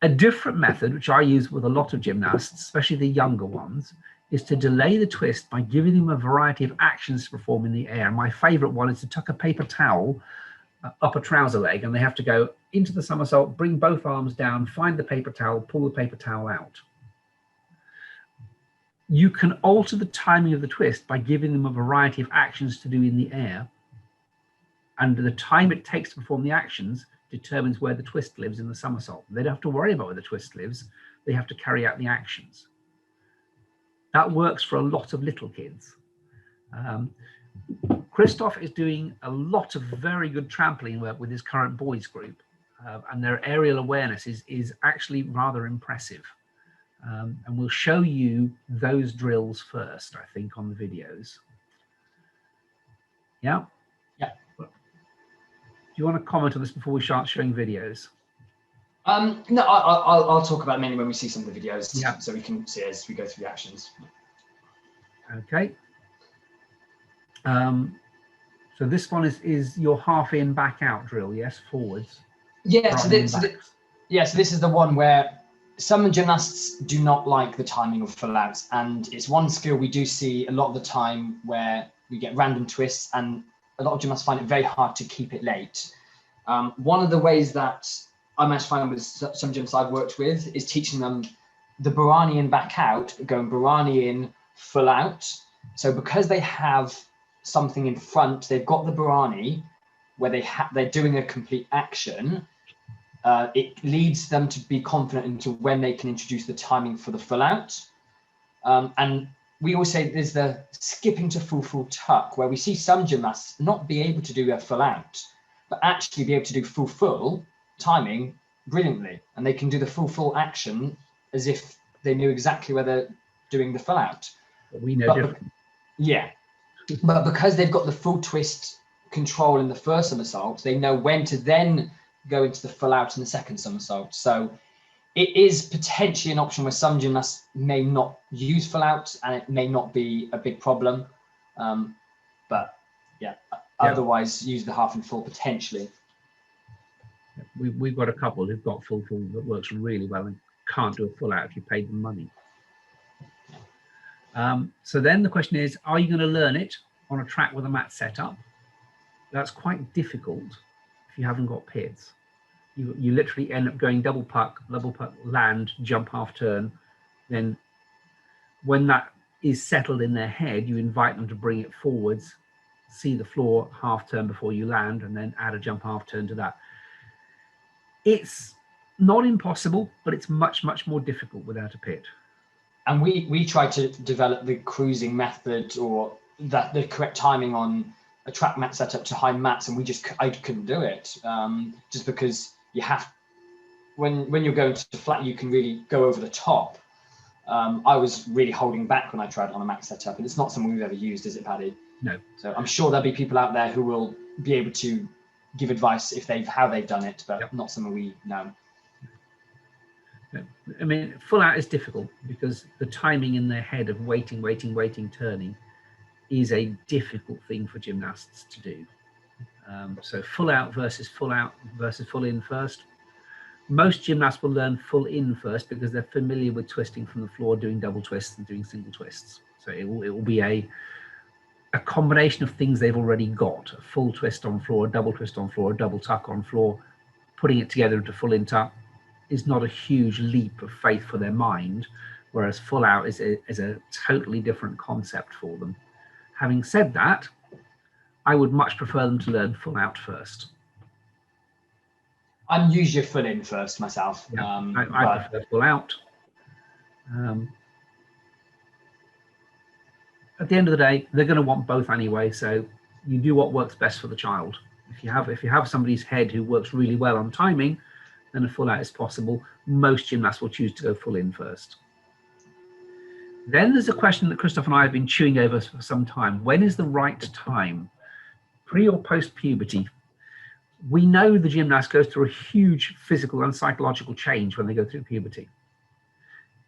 A different method, which I use with a lot of gymnasts, especially the younger ones, is to delay the twist by giving them a variety of actions to perform in the air. And my favorite one is to tuck a paper towel up a trouser leg, and they have to go into the somersault, bring both arms down, find the paper towel, pull the paper towel out. You can alter the timing of the twist by giving them a variety of actions to do in the air, and the time it takes to perform the actions determines where the twist lives in the somersault. They don't have to worry about where the twist lives, they have to carry out the actions. That works for a lot of little kids. Kristof is doing a lot of very good trampoline work with his current boys group, and their aerial awareness is actually rather impressive. And we'll show you those drills first, I think, on the videos. Yeah? Yeah. Do you want to comment on this before we start showing videos? No, I'll talk about it mainly when we see some of the videos, yeah, so we can see as we go through the actions. Okay. So this one is your half in, back out drill, yes, forwards. Yeah, so this is the one where some gymnasts do not like the timing of full outs, and it's one skill we do see a lot of the time where we get random twists, and a lot of gymnasts find it very hard to keep it late. One of the ways that I managed to find with some gyms I've worked with is teaching them the Burani in, back out, going Burani in, full out. So because they have something in front, they've got the Burani where they're doing a complete action. It leads them to be confident into when they can introduce the timing for the full out. And we always say there's the skipping to full tuck, where we see some gymnasts not be able to do a full out, but actually be able to do full timing brilliantly. And they can do the full action as if they knew exactly where they're doing the full out. But we know different. Yeah, but because they've got the full twist control in the first somersault, they know when to then go into the full out in the second somersault. So it is potentially an option where some gymnasts may not use full out, and it may not be a big problem. But yeah, otherwise use the half and full potentially. We've got a couple who've got full that works really well and can't do a full out if you paid them money. So then the question is, are you going to learn it on a track with a mat setup? That's quite difficult if you haven't got pits. You literally end up going double puck, land, jump half turn. Then when that is settled in their head, you invite them to bring it forwards, see the floor half turn before you land, and then add a jump half turn to that. It's not impossible, but it's much more difficult without a pit. And we try to develop the cruising method, or the correct timing on a track mat setup to high mats, and I couldn't do it, just because you have, when you're going to flat, you can really go over the top. I was really holding back when I tried on a mat setup, and it's not something we've ever used, is it, Paddy? No. So I'm sure there'll be people out there who will be able to give advice if how they've done it, but not something we know. I mean, full out is difficult because the timing in their head of waiting, turning is a difficult thing for gymnasts to do. So full out versus full in first. Most gymnasts will learn full in first because they're familiar with twisting from the floor, doing double twists and doing single twists. So it will be a combination of things they've already got: a full twist on floor, a double twist on floor, a double tuck on floor. Putting it together into full in tuck is not a huge leap of faith for their mind, whereas full out is a totally different concept for them. Having said that, I would much prefer them to learn full out first. I'm usually full in first myself. Yeah, I prefer full out. At the end of the day, they're going to want both anyway, so you do what works best for the child. If you have somebody's head who works really well on timing, then a full out is possible. Most gymnasts will choose to go full in first. Then there's a question that Kristof and I have been chewing over for some time. When is the right time? Pre or post puberty? We know the gymnast goes through a huge physical and psychological change when they go through puberty.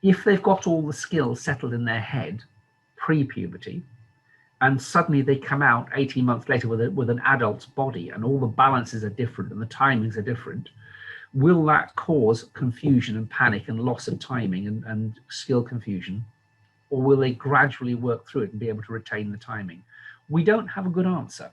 If they've got all the skills settled in their head pre-puberty, and suddenly they come out 18 months later with an adult's body, and all the balances are different and the timings are different, will that cause confusion and panic and loss of timing and skill confusion? Or will they gradually work through it and be able to retain the timing? We don't have a good answer.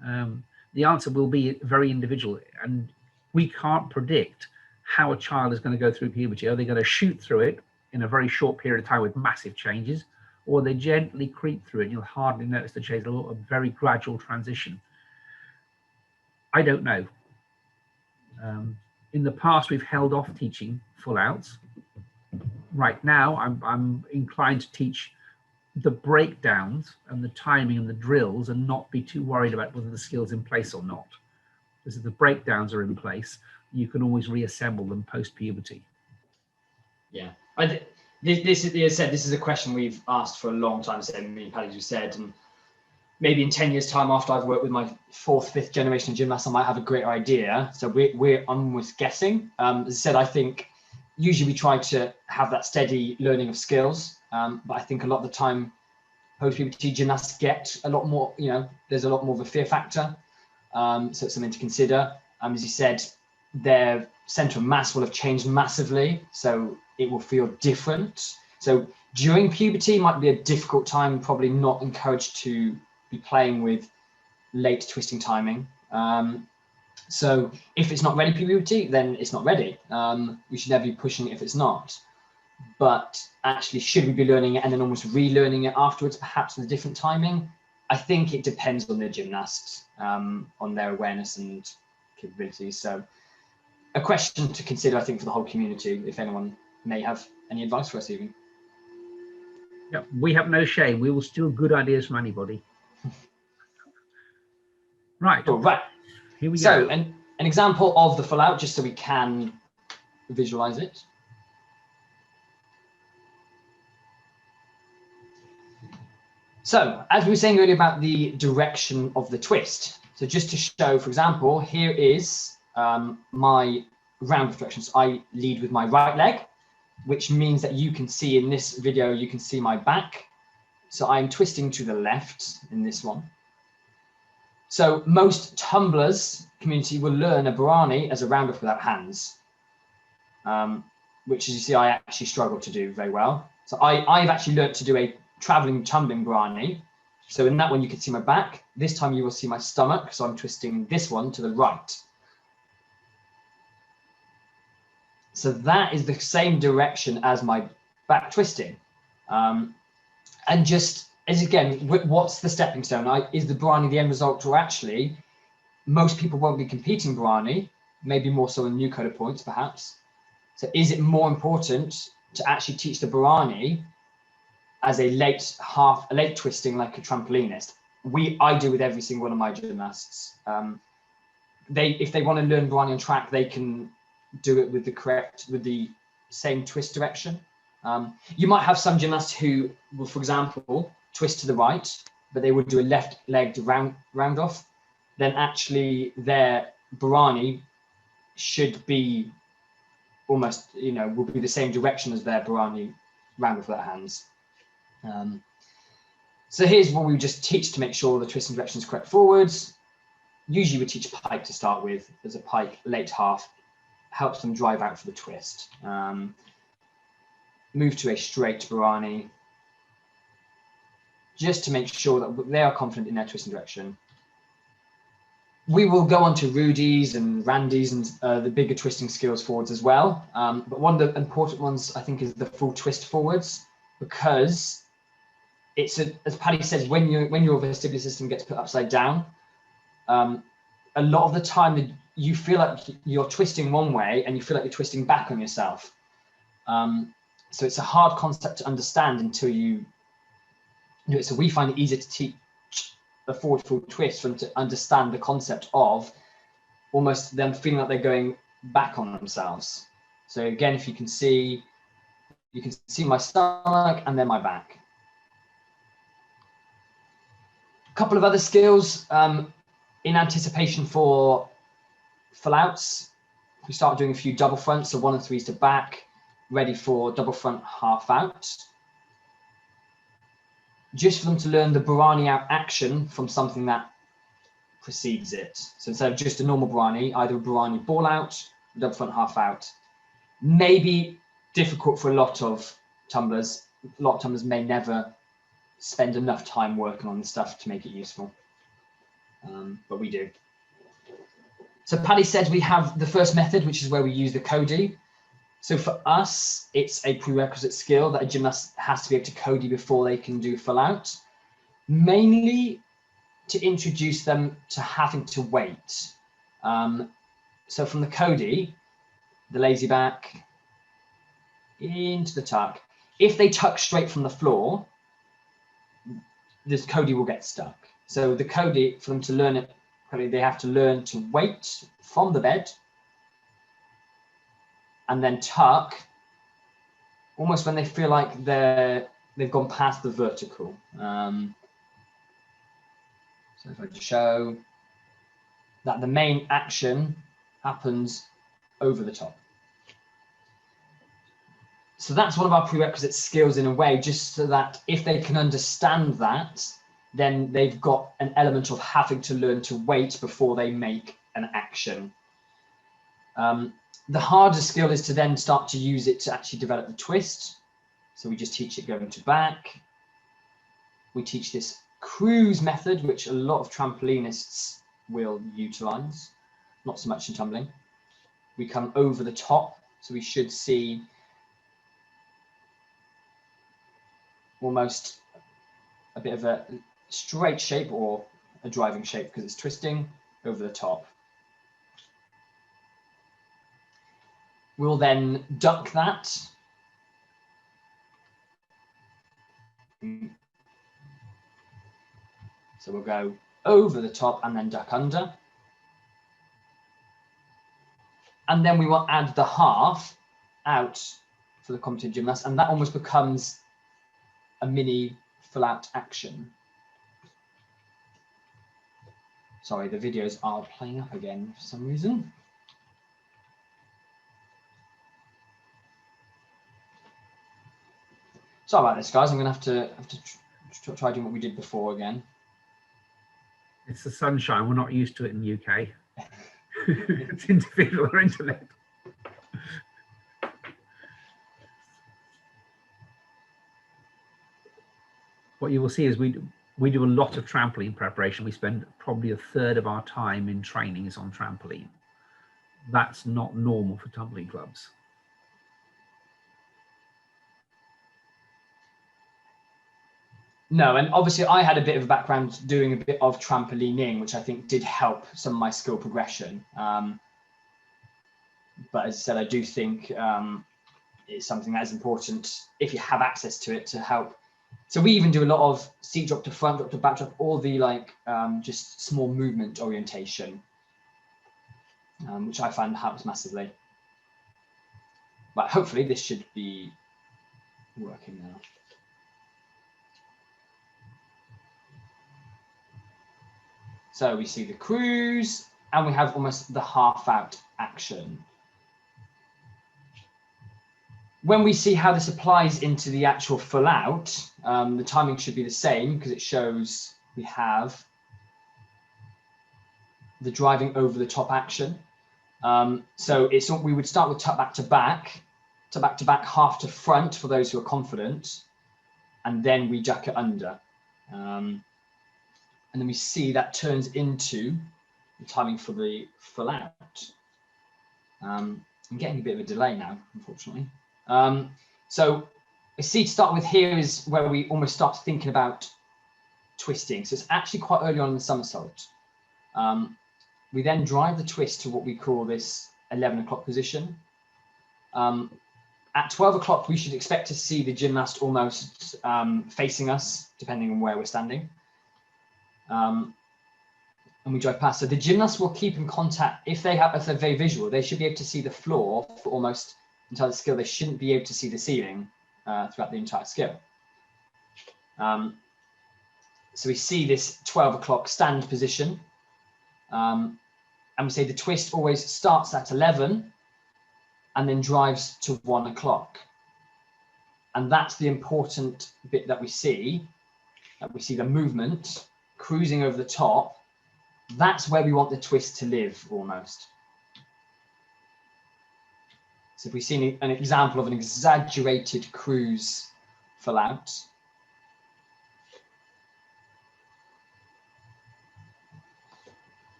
The answer will be very individual, and we can't predict how a child is going to go through puberty. Are they going to shoot through it in a very short period of time with massive changes, or they gently creep through it and you'll hardly notice the change, a very gradual transition? I don't know. In the past, we've held off teaching full outs. Right now, I'm inclined to teach the breakdowns and the timing and the drills and not be too worried about whether the skill's in place or not. Because if the breakdowns are in place, you can always reassemble them post-puberty. Yeah, this is a question we've asked for a long time, me and Paddy, as you said, and maybe in 10 years' time, after I've worked with my 4th, 5th generation of gymnasts, I might have a great idea. So I'm almost guessing. As I said, I think usually we try to have that steady learning of skills, but I think a lot of the time, post-puberty gymnasts get a lot more, there's a lot more of a fear factor. So it's something to consider. As you said, their center of mass will have changed massively, so it will feel different. So during puberty might be a difficult time, probably not encouraged to be playing with late twisting timing. So if it's not ready for puberty, then it's not ready. We should never be pushing it if it's not. But actually, should we be learning it and then almost relearning it afterwards, perhaps with a different timing? I think it depends on the gymnast, on their awareness and capabilities. So a question to consider, I think, for the whole community, if anyone may have any advice for us even. Yep, we have no shame. We will steal good ideas from anybody. Right. Cool, right. Here we So, go. an example of the full out, just so we can visualize it. So, as we were saying earlier about the direction of the twist. So just to show, for example, here is my round of directions. I lead with my right leg, which means that you can see in this video, you can see my back. So I'm twisting to the left in this one. So most tumblers community will learn a Bharani as a round off without hands, which as you see, I actually struggle to do very well. So I've actually learned to do a traveling tumbling Bharani. So in that one, you can see my back. This time you will see my stomach. So I'm twisting this one to the right. So that is the same direction as my back twisting. And just as again, what's the stepping stone? Is the Bharani the end result, or actually most people won't be competing Bharani, maybe more so in new coda points perhaps. So is it more important to actually teach the Bharani as a late twisting like a trampolinist? I do with every single one of my gymnasts. If they want to learn Bharani on track, they can do it with the same twist direction. You might have some gymnasts who will, for example, twist to the right, but they would do a left-legged round off. Then actually their Bharani should be almost, will be the same direction as their Bharani round off without hands. So here's what we just teach to make sure the twisting direction is correct forwards. Usually we teach pike to start with. As a pike late half helps them drive out for the twist. Move to a straight Bharani, just to make sure that they are confident in their twisting direction. We will go on to Rudy's and Randy's and the bigger twisting skills forwards as well. But one of the important ones, I think, is the full twist forwards, because it's as Paddy says, when your vestibular system gets put upside down, a lot of the time you feel like you're twisting one way and you feel like you're twisting back on yourself. So it's a hard concept to understand until you do it. So we find it easier to teach a forward full twist for them to understand the concept of almost them feeling like they're going back on themselves. So again, if you can see my stomach and then my back. A couple of other skills in anticipation for full outs. We start doing a few double fronts, so 1 and 3s to back, ready for double front half out. Just for them to learn the Bharani out action from something that precedes it. So instead of just a normal Bharani, either a Bharani ball out, double front half out. Maybe difficult for a lot of tumblers. A lot of tumblers may never spend enough time working on this stuff to make it useful, but we do. So Paddy said we have the first method, which is where we use the Cody. So for us, it's a prerequisite skill that a gymnast has to be able to Cody before they can do full out, mainly to introduce them to having to wait. So from the Cody, the lazy back, into the tuck. If they tuck straight from the floor, this Cody will get stuck. So the Cody, for them to learn it, they have to learn to wait from the bed and then tuck almost when they feel like they've gone past the vertical. So if I show that the main action happens over the top. So that's one of our prerequisite skills in a way, just so that if they can understand that, then they've got an element of having to learn to wait before they make an action. The harder skill is to then start to use it to actually develop the twist. So we just teach it going to back. We teach this cruise method, which a lot of trampolinists will utilize, not so much in tumbling. We come over the top, so we should see almost a bit of a straight shape or a driving shape because it's twisting over the top. We'll then duck that. So we'll go over the top and then duck under. And then we will add the half out for the competent gymnast, and that almost becomes a mini full out action. Sorry, the videos are playing up again for some reason. Sorry about this, guys. I'm going to have to try doing what we did before again. It's the sunshine. We're not used to it in the UK. It's interfered with our internet. What you will see is we do a lot of trampoline preparation. We spend probably a third of our time in training is on trampoline. That's not normal for tumbling clubs. No, and obviously I had a bit of a background doing a bit of trampolining, which I think did help some of my skill progression. But as I said, I do think it's something that is important if you have access to it to help. So we even do a lot of seat drop to front drop to back drop, all the just small movement orientation, which I find helps massively. But hopefully this should be working now. So we see the cruise and we have almost the half out action. When we see how this applies into the actual full out, the timing should be the same because it shows we have the driving over the top action. So we would start with tuck back to back, half to front for those who are confident, and then we jack it under. And then we see that turns into the timing for the full out. I'm getting a bit of a delay now, unfortunately. So I see to start with here is where we almost start thinking about twisting. So it's actually quite early on in the somersault. We then drive the twist to what we call this 11 o'clock position. At 12 o'clock, we should expect to see the gymnast almost facing us, depending on where we're standing. And we drive past. So the gymnast will keep in contact. If they're very visual, they should be able to see the floor for almost entire skill. They shouldn't be able to see the ceiling throughout the entire skill. So we see this 12 o'clock stand position. And we say the twist always starts at 11 and then drives to 1 o'clock. And that's the important bit that we see the movement cruising over the top. That's where we want the twist to live almost. So if we see an example of an exaggerated cruise full out. So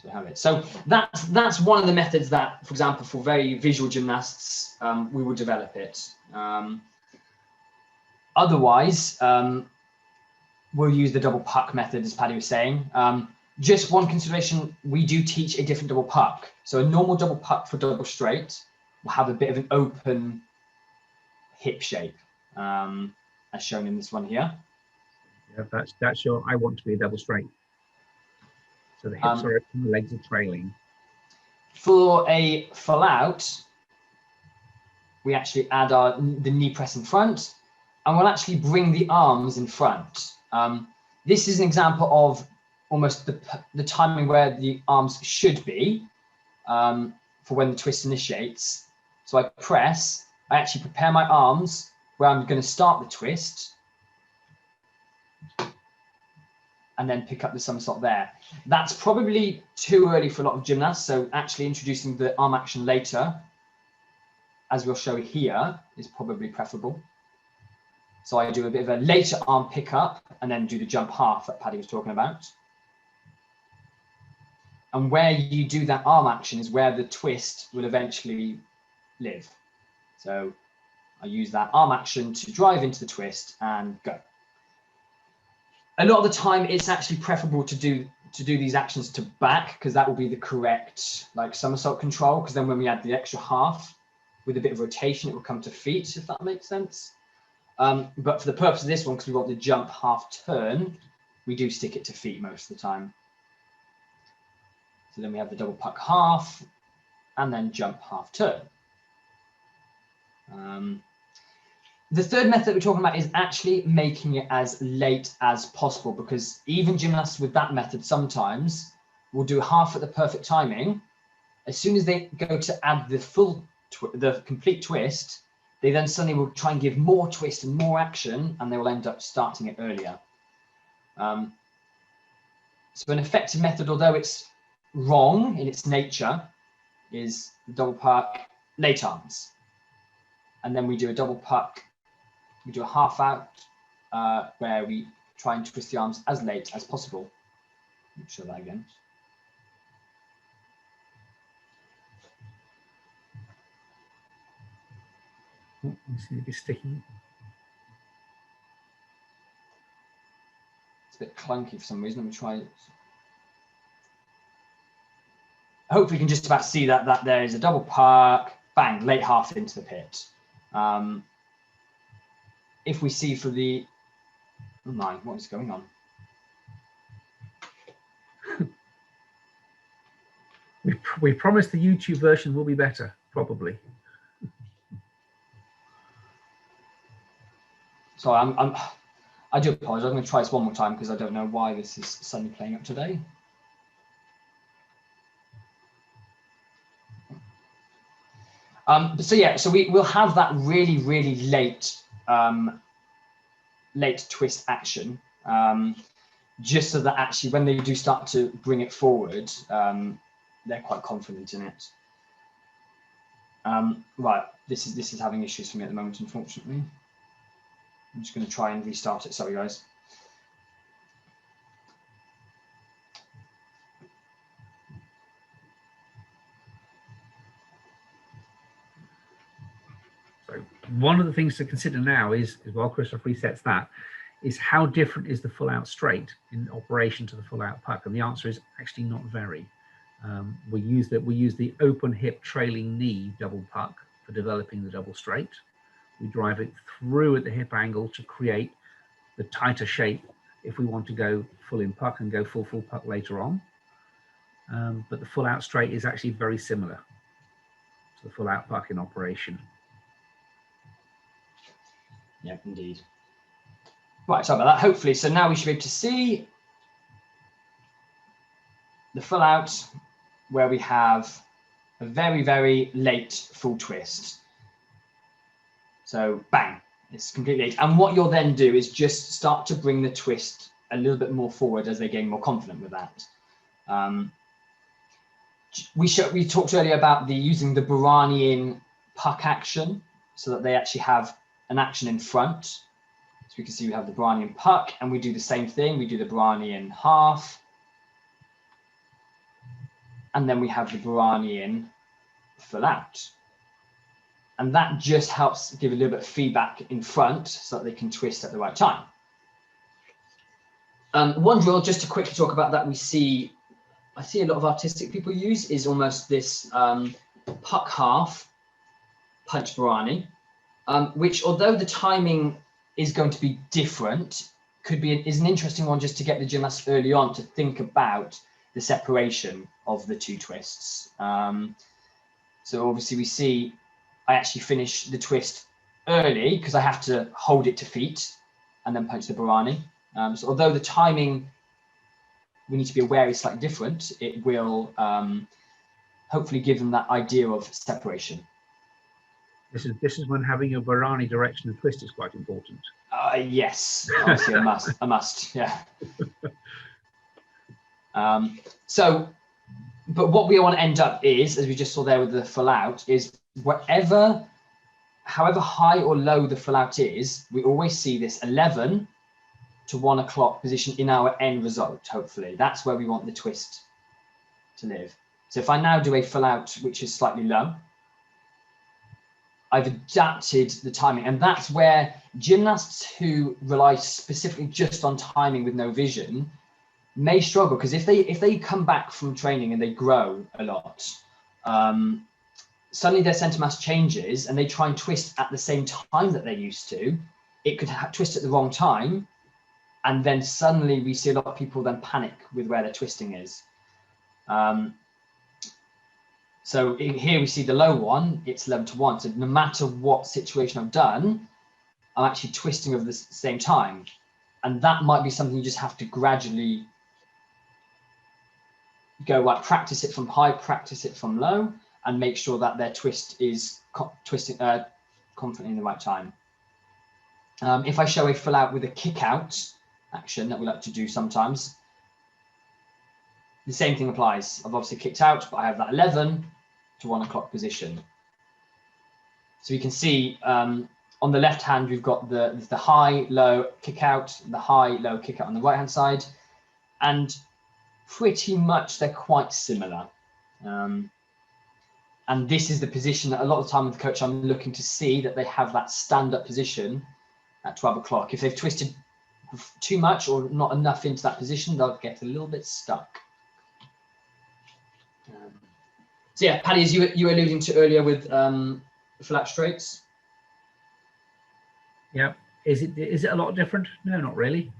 we have it. So that's one of the methods that, for example, for very visual gymnasts, we will develop it. Otherwise, we'll use the double puck method, as Paddy was saying. Just one consideration, we do teach a different double puck. So a normal double puck for double straight will have a bit of an open hip shape, as shown in this one here. Yeah, that's your, I want to be a double straight. So the hips are open, the legs are trailing. For a full out, we actually add the knee press in front, and we'll actually bring the arms in front. This is an example of almost the timing where the arms should be for when the twist initiates. So I press, I actually prepare my arms where I'm going to start the twist and then pick up the somersault there. That's probably too early for a lot of gymnasts, so actually introducing the arm action later, as we'll show here, is probably preferable. So I do a bit of a later arm pickup and then do the jump half that Paddy was talking about. And where you do that arm action is where the twist will eventually live. So I use that arm action to drive into the twist and go. A lot of the time, it's actually preferable to do these actions to back, because that will be the correct somersault control. Because then when we add the extra half with a bit of rotation, it will come to feet, if that makes sense. But for the purpose of this one, because we want the jump half turn, we do stick it to feet most of the time. So then we have the double puck half and then jump half turn. The third method we're talking about is actually making it as late as possible, because even gymnasts with that method sometimes will do half at the perfect timing. As soon as they go to add the complete twist, they then suddenly will try and give more twist and more action, and they will end up starting it earlier. So an effective method, although it's wrong in its nature, is the double puck late arms. And then we do a double puck, we do a half out, where we try and twist the arms as late as possible. Let me show that again. Oh, I see it is sticking. It's a bit clunky for some reason. Let me try it. Hopefully you can just about see that there is a double puck, bang, late half into the pit. If we see for the, oh my, what is going on? We promised the YouTube version will be better, probably. So I do apologize. I'm going to try this one more time because I don't know why this is suddenly playing up today. So yeah, so we'll have that really, really late twist action, just so that actually when they do start to bring it forward, they're quite confident in it. Right, this is having issues for me at the moment, unfortunately. I'm just going to try and restart it. Sorry, guys. So one of the things to consider now is while Kristof resets that, is how different is the full out straight in operation to the full out puck? And the answer is actually not very. We use the open hip trailing knee double puck for developing the double straight. We drive it through at the hip angle to create the tighter shape if we want to go full in puck and go full puck later on. But the full out straight is actually very similar to the full out puck in operation. Yeah, indeed. Right, sorry about that. Hopefully, so now we should be able to see the full out where we have a very, very late full twist. So bang, it's completely late. And what you'll then do is just start to bring the twist a little bit more forward as they gain more confident with that. We talked earlier about using the Buranian puck action so that they actually have an action in front. So we can see we have the Buranian puck, and we do the same thing. We do the Buranian half, and then we have the Buranian full out. And that just helps give a little bit of feedback in front so that they can twist at the right time. One drill, just to quickly talk about that, I see a lot of artistic people use is almost this puck half punch Burani, which, although the timing is going to be different, is an interesting one just to get the gymnast early on to think about the separation of the two twists. So obviously we see I actually finish the twist early because I have to hold it to feet and then punch the Burani. So although the timing we need to be aware is slightly different, it will hopefully give them that idea of separation. This is when having your Burani direction of twist is quite important. Yes, obviously a must, yeah. But what we want to end up is, as we just saw there with the full out, is however high or low the full out is, we always see this 11 to 1 o'clock position in our end result, hopefully. That's where we want the twist to live. So if I now do a full out, which is slightly low, I've adapted the timing, and that's where gymnasts who rely specifically just on timing with no vision may struggle, because if they come back from training and they grow a lot, suddenly their center mass changes and they try and twist at the same time that they used to, it could twist at the wrong time, and then suddenly we see a lot of people then panic with where their twisting is. So here we see the low one, it's 11 to 1. So no matter what situation I've done, I'm actually twisting over the same time. And that might be something you just have to gradually go, right, practice it from high, practice it from low, and make sure that their twist is twisting confidently in the right time. If I show a full out with a kick out action that we like to do sometimes, the same thing applies. I've obviously kicked out, but I have that 11 to 1 o'clock position. So you can see on the left hand, we've got the high, low, kick out, the high, low, kick out on the right hand side. And pretty much they're quite similar. And this is the position that a lot of the time with the coach, I'm looking to see that they have that stand-up position at 12 o'clock. If they've twisted too much or not enough into that position, they'll get a little bit stuck. So yeah, Paddy, as you were alluding to earlier with flat straights. Yeah, is it a lot different? No, not really.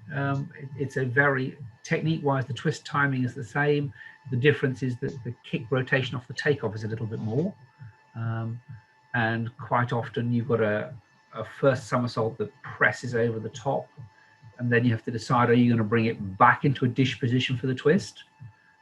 It's a very technique-wise, the twist timing is the same. The difference is that the kick rotation off the takeoff is a little bit more, and quite often you've got a first somersault that presses over the top, and then you have to decide, are you going to bring it back into a dish position for the twist,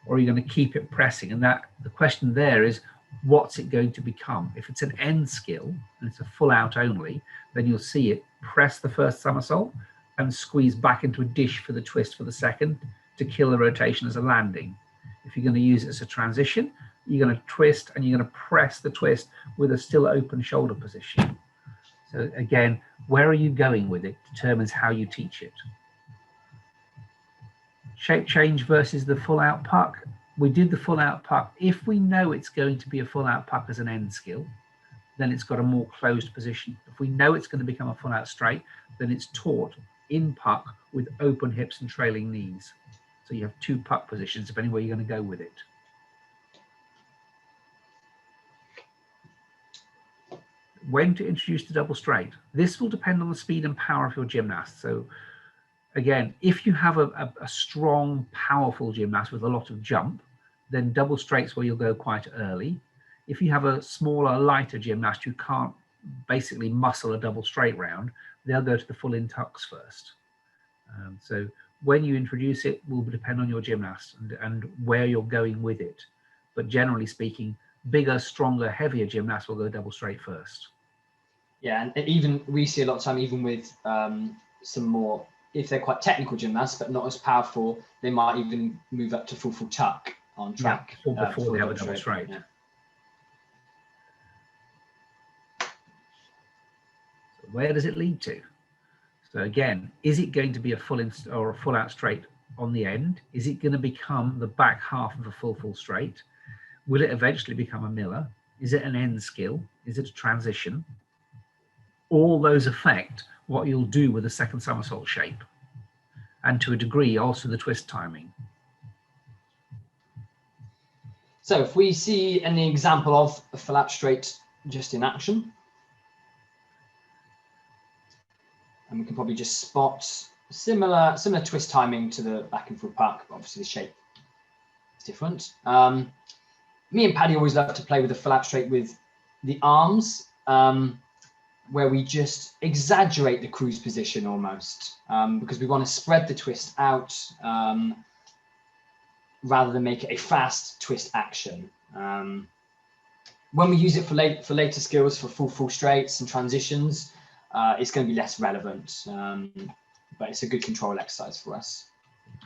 or are you going to keep it pressing? And that the question there is, what's it going to become? If it's an end skill and it's a full out only, then you'll see it press the first somersault and squeeze back into a dish for the twist for the second to kill the rotation as a landing. If you're going to use it as a transition, you're going to twist and you're going to press the twist with a still open shoulder position. So again, where are you going with it determines how you teach it. Shape change versus the full out puck. We did the full out puck. If we know it's going to be a full out puck as an end skill, then it's got a more closed position. If we know it's going to become a full out straight, then it's taught in puck with open hips and trailing knees. So you have 2 puck positions depending where you're going to go with it. When to introduce the double straight? This will depend on the speed and power of your gymnast. So again, if you have a strong, powerful gymnast with a lot of jump, then double straights where you'll go quite early. If you have a smaller, lighter gymnast who can't basically muscle a double straight round, they'll go to the full in tucks first. So when you introduce it will depend on your gymnast and where you're going with it. But generally speaking, bigger, stronger, heavier gymnasts will go double straight first. Yeah, and even we see a lot of time, even with some more, if they're quite technical gymnasts but not as powerful, they might even move up to full tuck on track. Yeah, before they have a double straight. Yeah. So where does it lead to? So again, is it going to be a full in or a full out straight on the end? Is it going to become the back half of a full straight? Will it eventually become a Miller? Is it an end skill? Is it a transition? All those affect what you'll do with the second somersault shape, and to a degree also the twist timing. So if we see any example of a full out straight just in action, and we can probably just spot similar twist timing to the back and forth puck, but obviously the shape is different. Me and Paddy always love to play with the full out straight with the arms, where we just exaggerate the cruise position almost, because we want to spread the twist out rather than make it a fast twist action. When we use it for later skills, for full straights and transitions, it's going to be less relevant, but it's a good control exercise for us.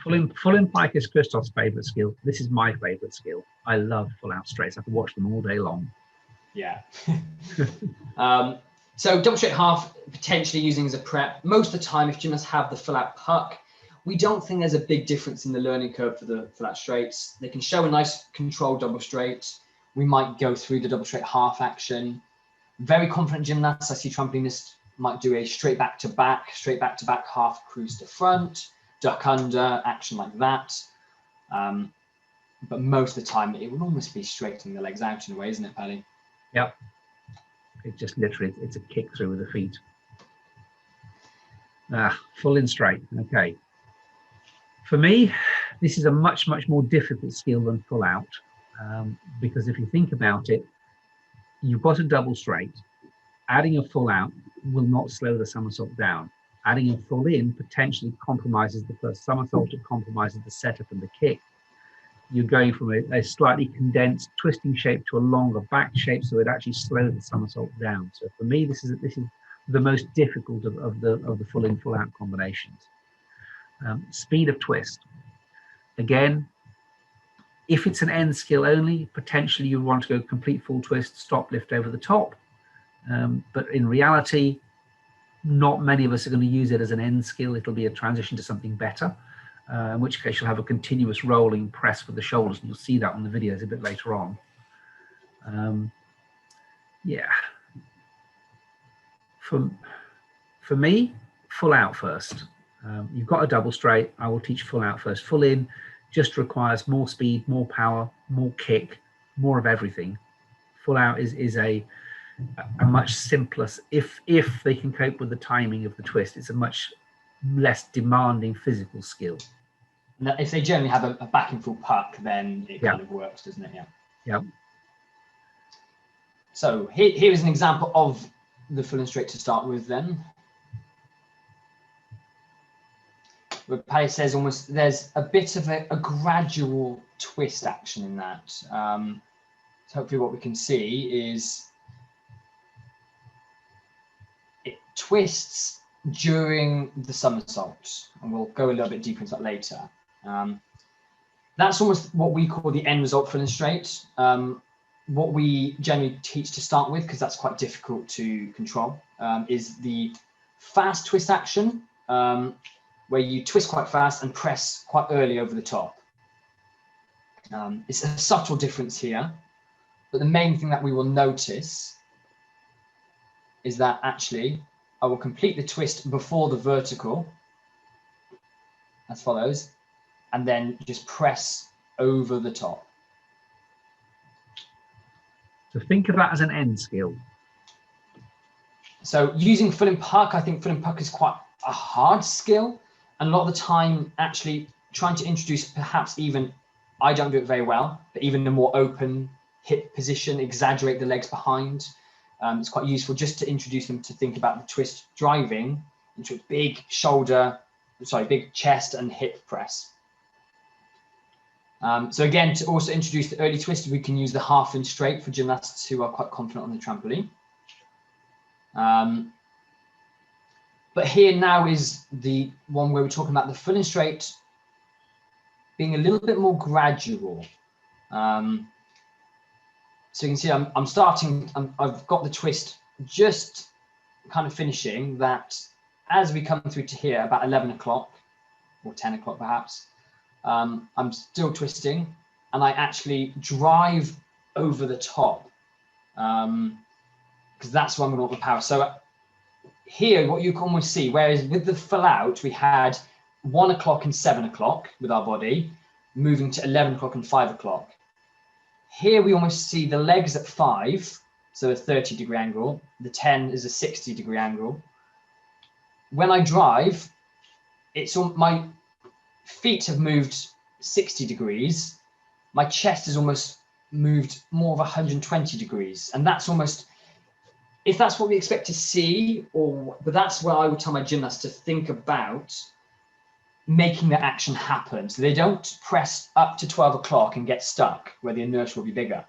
Full in pike is Kristof's favourite skill. This is my favourite skill. I love full out straights. I can watch them all day long. Yeah. So double straight half, potentially using as a prep. Most of the time, if gymnasts have the full out puck, we don't think there's a big difference in the learning curve for the full out straights. They can show a nice controlled double straight. We might go through the double straight half action. Very confident gymnasts, I see trampolinists might do a straight back to back half cruise to front, duck under, action like that. But most of the time, it will almost be straightening the legs out in a way, isn't it, Paddy? Yep. It just literally, it's a kick through with the feet. Full in straight. Okay. For me, this is a much more difficult skill than full out, because if you think about it, you've got a double straight. Adding a full out will not slow the somersault down. Adding a full in potentially compromises the first somersault, it compromises the setup and the kick. You're going from a slightly condensed twisting shape to a longer back shape, so it actually slows the somersault down. So for me, this is the most difficult of the full in, full out combinations. Speed of twist. Again, if it's an end skill only, potentially you want to go complete full twist, stop, lift over the top. But in reality, not many of us are going to use it as an end skill. It'll be a transition to something better, in which case you'll have a continuous rolling press with the shoulders, and you'll see that on the videos a bit later on. Yeah. For me, full out first. You've got a double straight, I will teach full out first. Full in just requires more speed, more power, more kick, more of everything. Full out is a much simpler, if they can cope with the timing of the twist, it's a much less demanding physical skill. Now, if they generally have a back and full puck, then it kind of works, doesn't it? Yeah. So here is an example of the full and straight to start with then. Where Paddy says almost there's a bit of a gradual twist action in that. So hopefully what we can see is it twists during the somersault, and we'll go a little bit deeper into that later. That's almost what we call the end result full and straight. What we generally teach to start with, because that's quite difficult to control, is the fast twist action, where you twist quite fast and press quite early over the top. It's a subtle difference here, but the main thing that we will notice is that actually I will complete the twist before the vertical, as follows, and then just press over the top. So think of that as an end skill. So using full in puck, I think full in puck is quite a hard skill. And a lot of the time, actually trying to introduce perhaps even, I don't do it very well, but even a more open hip position, exaggerate the legs behind. It's quite useful just to introduce them to think about the twist driving into a big big chest and hip press. So again, to also introduce the early twist, we can use the half in straight for gymnasts who are quite confident on the trampoline. But here now is the one where we're talking about the full in straight being a little bit more gradual. So you can see I'm starting, I've got the twist just kind of finishing that as we come through to here about 11 o'clock or 10 o'clock perhaps. I'm still twisting and I actually drive over the top because that's when we want the power. So here, what you can almost see, whereas with the full out, we had 1 o'clock and 7 o'clock with our body, moving to 11 o'clock and 5 o'clock. Here we almost see the legs at 5, so a 30-degree angle. The 10 is a 60-degree angle. When I drive, it's all, my feet have moved 60 degrees. My chest is almost moved more of 120 degrees, and that's almost, if that's what we expect to see, but that's where I would tell my gymnasts to think about making the action happen. So they don't press up to 12 o'clock and get stuck where the inertia will be bigger.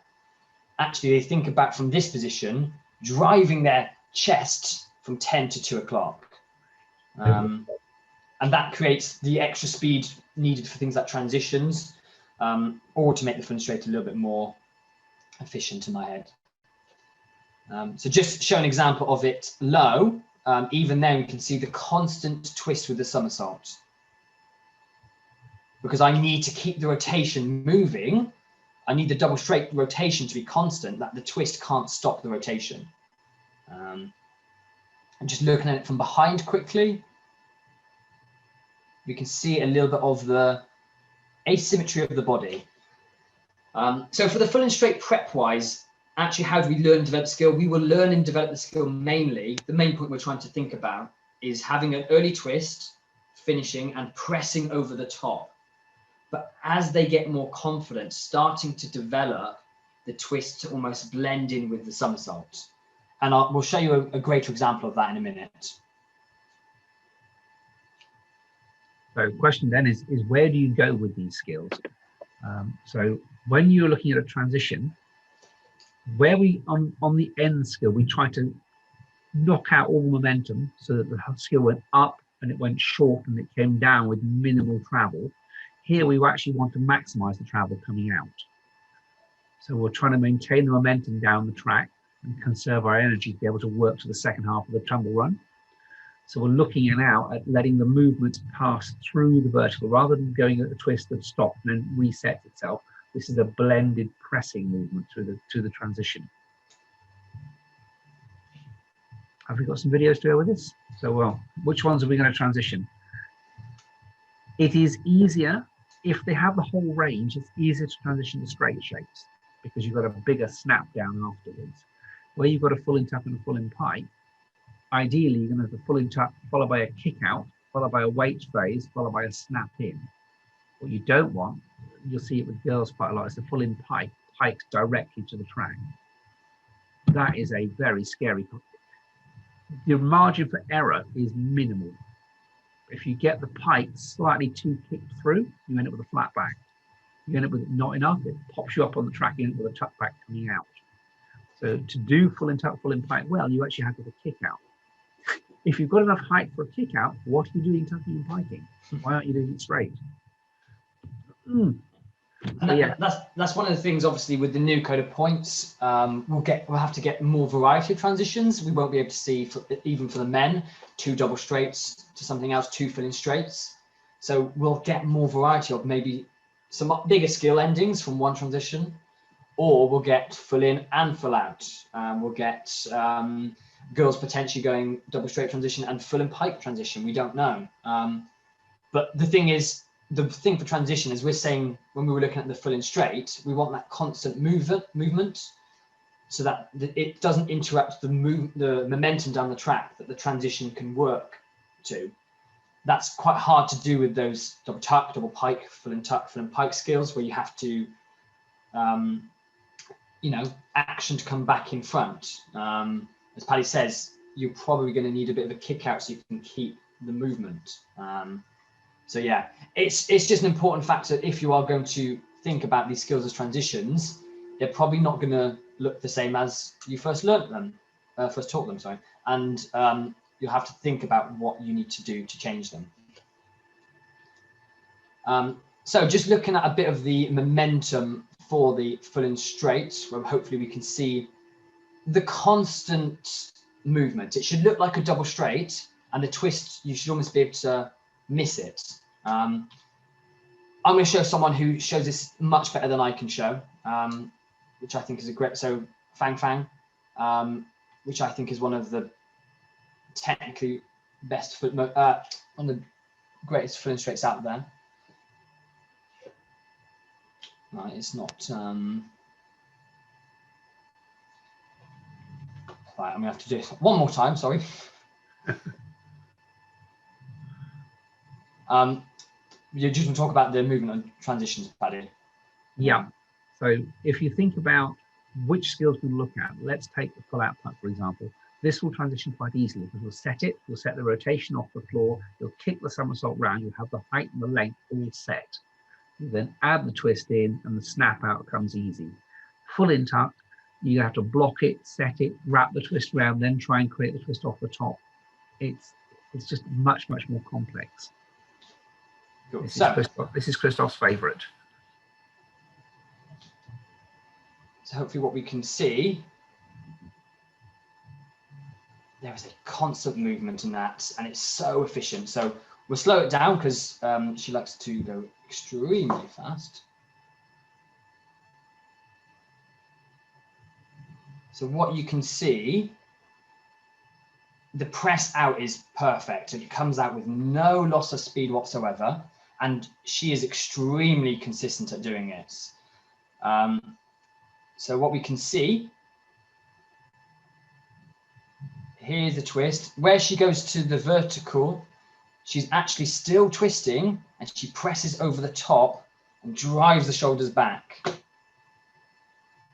Actually, they think about from this position, driving their chest from 10 to 2 o'clock. And that creates the extra speed needed for things like transitions, or to make the full and straight a little bit more efficient in my head. So just show an example of it low. Even then, we can see the constant twist with the somersault. Because I need to keep the rotation moving. I need the double straight rotation to be constant, that the twist can't stop the rotation. And just looking at it from behind quickly, we can see a little bit of the asymmetry of the body. So for the full and straight prep-wise, actually, how do we learn and develop skill? We will learn and develop the skill mainly. The main point we're trying to think about is having an early twist, finishing and pressing over the top. But as they get more confident, starting to develop the twist to almost blend in with the somersault. And we'll show you a greater example of that in a minute. So the question then is where do you go with these skills? So when you're looking at a transition, where we, on the end skill, we try to knock out all the momentum so that the skill went up and it went short and it came down with minimal travel. Here we actually want to maximize the travel coming out. So we're trying to maintain the momentum down the track and conserve our energy to be able to work to the second half of the tumble run. So we're looking now at letting the movement pass through the vertical rather than going at the twist that stopped and then resets itself. This is a blended pressing movement through the transition. Have we got some videos to go with this? So, well, which ones are we going to transition? It is easier if they have the whole range. It's easier to transition to straight shapes because you've got a bigger snap down afterwards. Where you've got a full in tuck and a full in pike, ideally you're going to have a full in tuck followed by a kick out, followed by a weight phase, followed by a snap in. What you don't want, you'll see it with girls quite a lot, is the full in pike, pikes directly to the track. That is a very scary. Your margin for error is minimal. If you get the pike slightly too kicked through, you end up with a flat back. You end up with not enough, it pops you up on the track, you end up with a tuck back coming out. So to do full in tuck, full in pike well, you actually have to have a kick out. If you've got enough height for a kick out, what are you doing tucking and piking? Why aren't you doing it straight? So, yeah, that's one of the things. Obviously, with the new code of points, we'll have to get more variety of transitions. We won't be able to see even for the men 2 double straights to something else, 2 fill in straights. So we'll get more variety of maybe some bigger skill endings from one transition, or we'll get full in and full out. We'll get girls potentially going double straight transition and full in pike transition. We don't know. But the thing for transition is we're saying when we were looking at the full in straight, we want that constant movement so that it doesn't interrupt the momentum down the track that the transition can work to. That's quite hard to do with those double tuck, double pike, full in tuck, full in pike skills where you have to, action to come back in front. As Paddy says, you're probably going to need a bit of a kick out so you can keep the movement. So yeah, it's just an important factor. If you are going to think about these skills as transitions, they're probably not going to look the same as you first taught them, sorry. And you'll have to think about what you need to do to change them. So just looking at a bit of the momentum for the full in straight, where hopefully we can see the constant movement. It should look like a double straight, and the twist, you should almost be able to miss it. I'm going to show someone who shows this much better than I can show, which I think is a great, so Fang Fang, which I think is one of the technically best one of the greatest full in straights out there. Right, it's not, right, I'm going to have to do it one more time, sorry. You just want to talk about the movement and transitions, Paddy. Yeah. So if you think about which skills we look at, let's take the full out puck, for example. This will transition quite easily because we'll set it, we'll set the rotation off the floor, you'll kick the somersault round, you'll have the height and the length all set. You then add the twist in and the snap out comes easy. Full in tuck, you have to block it, set it, wrap the twist round, then try and create the twist off the top. It's just much, much more complex. Cool. This is Kristof's favourite. So hopefully what we can see, there is a constant movement in that, and it's so efficient. So we'll slow it down because she likes to go extremely fast. So what you can see, the press out is perfect. It comes out with no loss of speed whatsoever. And she is extremely consistent at doing this. So what we can see here's the twist. Where she goes to the vertical, she's actually still twisting, and she presses over the top and drives the shoulders back.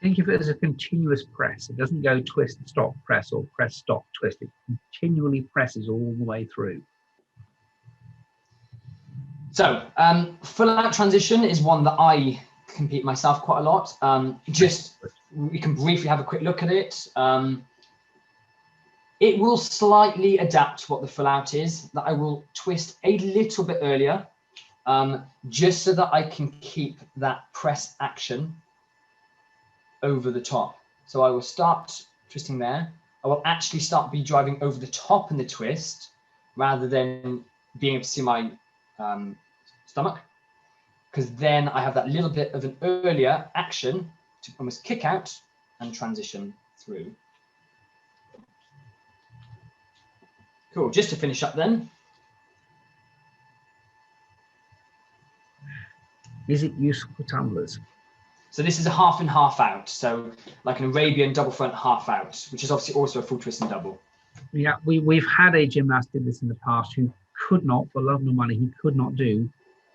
Think of it as a continuous press. It doesn't go twist, stop, press, or press, stop, twist. It continually presses all the way through. So full out transition is one that I compete myself quite a lot. We can briefly have a quick look at it. It will slightly adapt what the full out is, that I will twist a little bit earlier, just so that I can keep that press action over the top. So I will start twisting there. I will actually start driving over the top in the twist, rather than being able to see my stomach, because then I have that little bit of an earlier action to almost kick out and transition through. Cool, just to finish up then. Is it useful for tumblers? So this is a half in, half out. So like an Arabian double front half out, which is obviously also a full twist and double. Yeah, we've had a gymnast did this in the past who could not, for love nor money, he could not do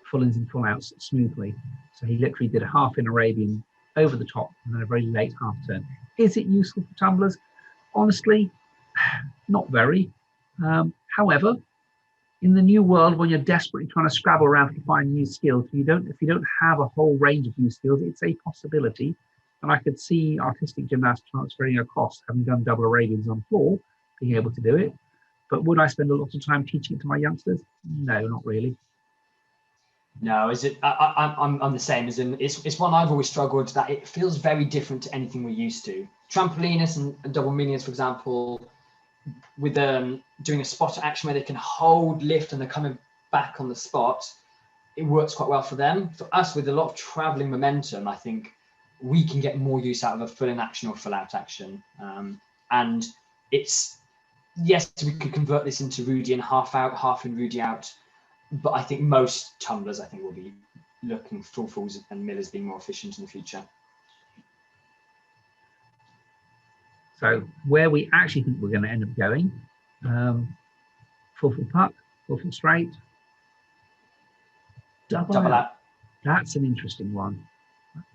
full ins and full outs smoothly. So he literally did a half in Arabian over the top and then a very late half turn. Is it useful for tumblers? Honestly, not very. However, in the new world, when you're desperately trying to scrabble around to find new skills, if you don't have a whole range of new skills, it's a possibility. And I could see artistic gymnasts transferring across, having done double Arabians on floor, being able to do it. But would I spend a lot of time teaching it to my youngsters? No, not really. No, is it? I'm the same. As in, it's one I've always struggled. That it feels very different to anything we're used to. Trampolinists and double minions, for example, with doing a spot action where they can hold, lift, and they're coming back on the spot, it works quite well for them. For us, with a lot of traveling momentum, I think we can get more use out of a full in action or full out action. And it's, yes, we could convert this into Rudy and half out, half in, Rudy out. But I think most tumblers, will be looking full fulls and millers being more efficient in the future. So where we actually think we're going to end up going, full puck, full straight, double out. That's an interesting one.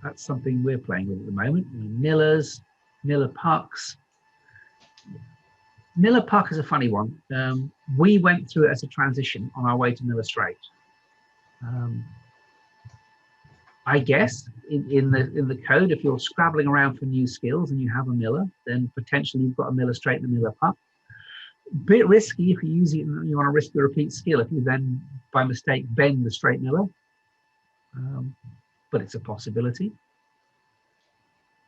That's something we're playing with at the moment. Millers, miller pucks. Miller puck is a funny one. We went through it as a transition on our way to miller straight. I guess in the code, if you're scrabbling around for new skills and you have a miller, then potentially you've got a miller straight and a miller puck. Bit risky if you use it and you want to risk the repeat skill if you then by mistake bend the straight miller, but it's a possibility.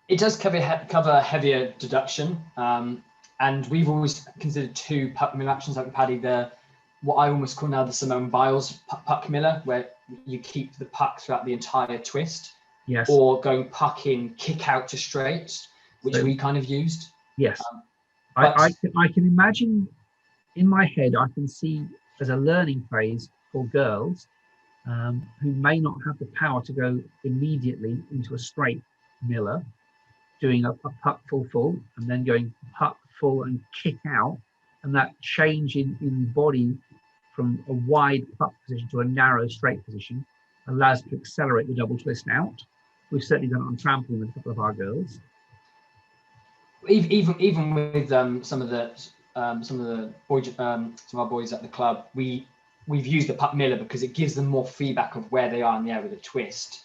It does cover heavier deduction, and we've always considered two puck miller actions like Paddy, what I almost call now the Simone Biles puck miller, where you keep the puck throughout the entire twist. Yes. Or going puck in, kick out to straight, which we kind of used. Yes. I can imagine in my head, I can see as a learning phase for girls who may not have the power to go immediately into a straight miller, doing a puck full, and then going puck full and kick out, and that change in body from a wide puck position to a narrow straight position allows to accelerate the double twist out. We've certainly done it on trampoline with a couple of our girls. Even with some of our boys at the club, we've used the puck miller because it gives them more feedback of where they are in the air with a twist.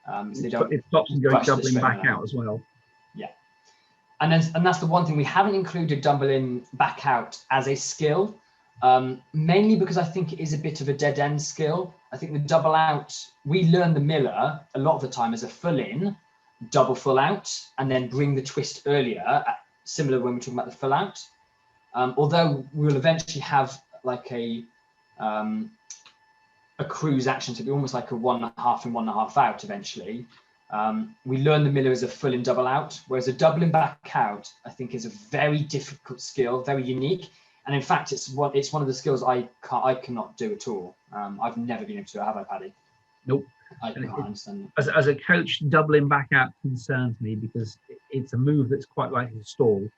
So they don't. It stops them going doubling back out as well. Yeah, and that's the one thing we haven't included doubling back out as a skill, mainly because I think it is a bit of a dead end skill. I think the double out, we learn the miller a lot of the time as a full in, double full out, and then bring the twist earlier, similar when we're talking about the full out. Although we'll eventually have like a cruise action to be almost like a 1.5 in, 1.5 out eventually. We learn the miller as a full in double out, whereas a doubling back out, I think, is a very difficult skill, very unique. And in fact, it's one of the skills I cannot do at all. I've never been able to do it, have I, Paddy? Nope. I can't understand. As a coach, doubling back out concerns me because it's a move that's quite likely to stall.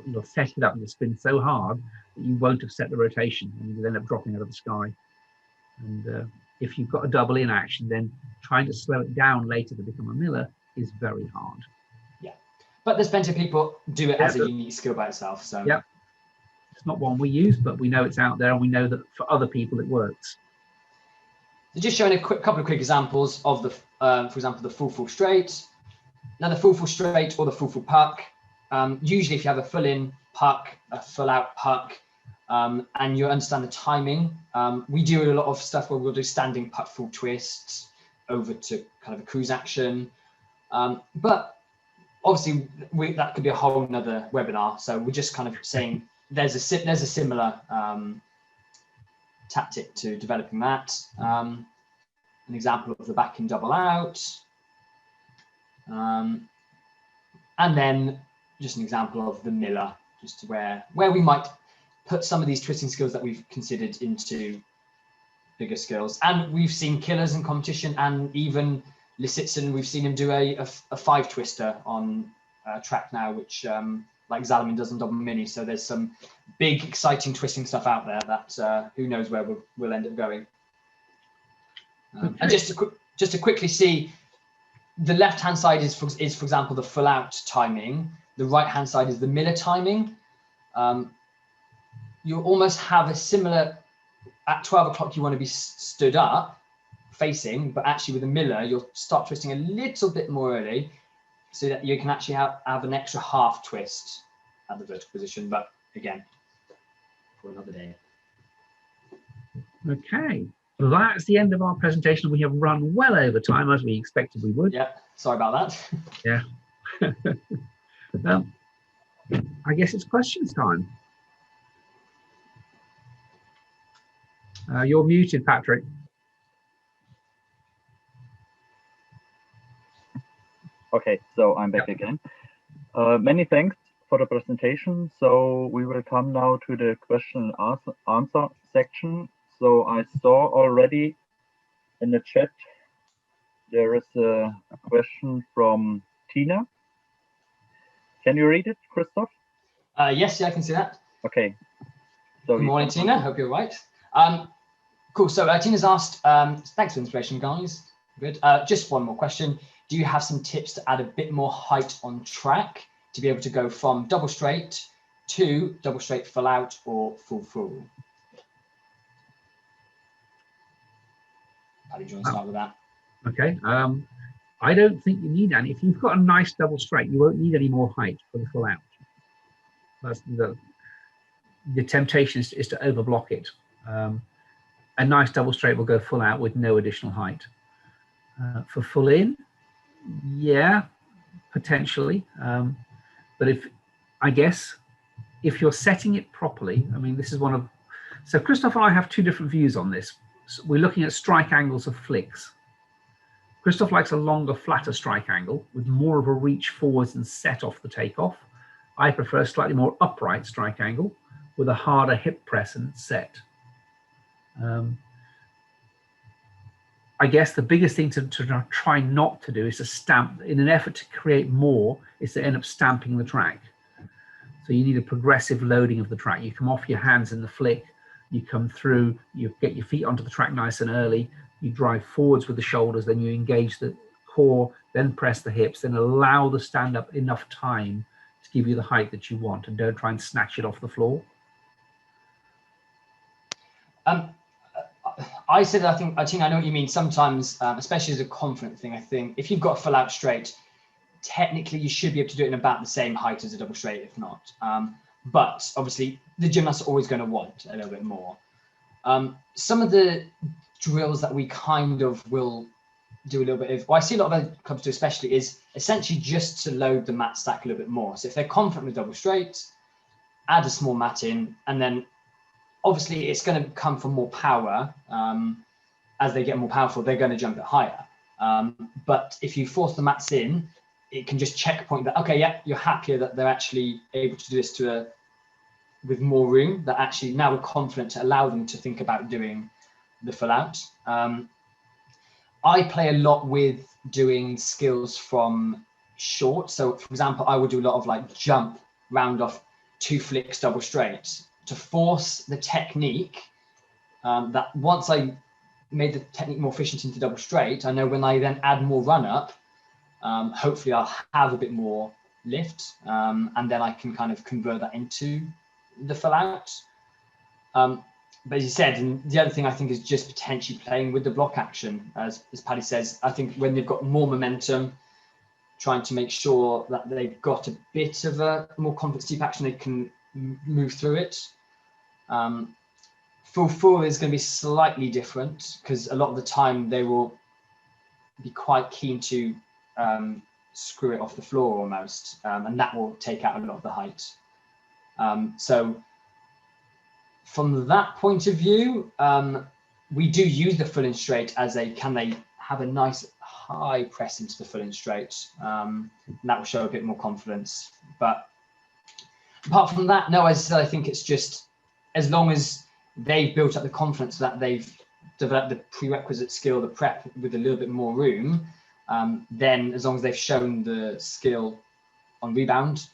You'll set it up and you'll spin so hard that you won't have set the rotation and you'll end up dropping out of the sky. And if you've got a double in action, then trying to slow it down later to become a miller is very hard. Yeah, but there's plenty of people do it as a unique skill by itself. So yeah, it's not one we use, but we know it's out there, and we know that for other people it works. So just showing a couple of quick examples of the, for example, the full straight. Now the full straight or the full puck. Usually, if you have a full in puck, a full out puck, and you understand the timing, we do a lot of stuff where we'll do standing puck full twists over to kind of a cruise action. But obviously, that could be a whole nother webinar. So we're just kind of saying there's a similar tactic to developing that. An example of the back in double out. And then just an example of the miller, just to where we might put some of these twisting skills that we've considered into bigger skills. And we've seen killers in competition, and even Lisitson, we've seen him do a 5 twister on track now, which like Zalman does on double mini. So there's some big, exciting twisting stuff out there that who knows where we'll end up going. Okay. And just to quickly see, the left-hand side is for example, the full out timing. The right-hand side is the miller timing. You almost have a similar, at 12 o'clock, you want to be stood up facing, but actually with a miller, you'll start twisting a little bit more early so that you can actually have an extra half twist at the vertical position. But again, for another day. Okay. Well, that's the end of our presentation. We have run well over time, as we expected we would. Yeah, sorry about that. Yeah. Well, I guess it's questions time. You're muted, Patrick. Okay, so I'm back again. Many thanks for the presentation. So we will come now to the question and answer section. So I saw already in the chat, there is a question from Tina. Can you read it, Kristof? Yes, yeah, I can see that. Okay. So good morning, Tina. Hope you're right. Cool. So Tina's asked, thanks for the inspiration, guys. Good. Just one more question. Do you have some tips to add a bit more height on track to be able to go from double straight to double straight full out or full? How do you want to start with that? Okay. I don't think you need any. If you've got a nice double straight, you won't need any more height for the full out. That's the temptation is to overblock it. A nice double straight will go full out with no additional height. For full in, yeah, potentially. But I guess if you're setting it properly, I mean, this is one of, so Kristof and I have two different views on this. So we're looking at strike angles of flicks. Kristof likes a longer, flatter strike angle with more of a reach forwards and set off the takeoff. I prefer a slightly more upright strike angle with a harder hip press and set. I guess the biggest thing to try not to do is to stamp, in an effort to create more, is to end up stamping the track. So you need a progressive loading of the track. You come off your hands in the flick, you come through, you get your feet onto the track nice and early, you drive forwards with the shoulders, then you engage the core, then press the hips, then allow the stand up enough time to give you the height that you want, and don't try and snatch it off the floor. I said, I think I know what you mean. Sometimes, especially as a confident thing, I think if you've got a full out straight, technically you should be able to do it in about the same height as a double straight, if not. But obviously, the gymnast are always going to want a little bit more. Some of the drills that we kind of will do a little bit of, well, I see a lot of it comes to especially, is essentially just to load the mat stack a little bit more. So if they're confident with double straight, add a small mat in, and then obviously it's going to come from more power. As they get more powerful, they're going to jump it higher. But if you force the mats in, it can just checkpoint that, okay, yeah, you're happier that they're actually able to do this with more room, that actually now we're confident to allow them to think about doing the full out. I play a lot with doing skills from short. So for example, I would do a lot of like jump, round off, 2 flicks double straight to force the technique that once I made the technique more efficient into double straight, I know when I then add more run up, hopefully I'll have a bit more lift, and then I can kind of convert that into the full out. But as you said, and the other thing I think is just potentially playing with the block action, as Paddy says. I think when they've got more momentum, trying to make sure that they've got a bit of a more confident steep action, they can move through it. Full full is going to be slightly different because a lot of the time they will be quite keen to screw it off the floor almost, and that will take out a lot of the height. So from that point of view, we do use the full in straight as a, can they have a nice high press into the full in straight, and that will show a bit more confidence. But apart from that, no, as I said, I think it's just as long as they've built up the confidence that they've developed the prerequisite skill, the prep with a little bit more room, then as long as they've shown the skill on rebound,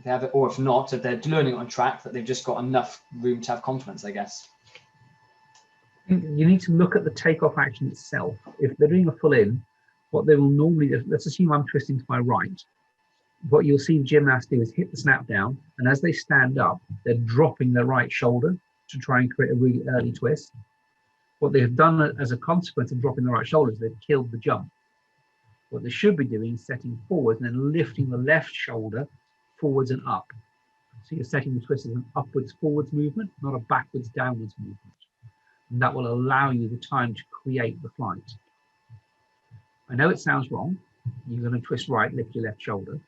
they have it, or if not, if they're learning on track, that they've just got enough room to have confidence, I guess. You need to look at the takeoff action itself. If they're doing a full in, what they will normally do, let's assume I'm twisting to my right, what you'll see the gymnast do is hit the snap down, and as they stand up, they're dropping their right shoulder to try and create a really early twist. What they've done as a consequence of dropping the right shoulder is they've killed the jump. What they should be doing is setting forward and then lifting the left shoulder forwards and up. So you're setting the twist as an upwards forwards movement, not a backwards downwards movement. And that will allow you the time to create the flight. I know it sounds wrong. You're going to twist right, lift your left shoulder.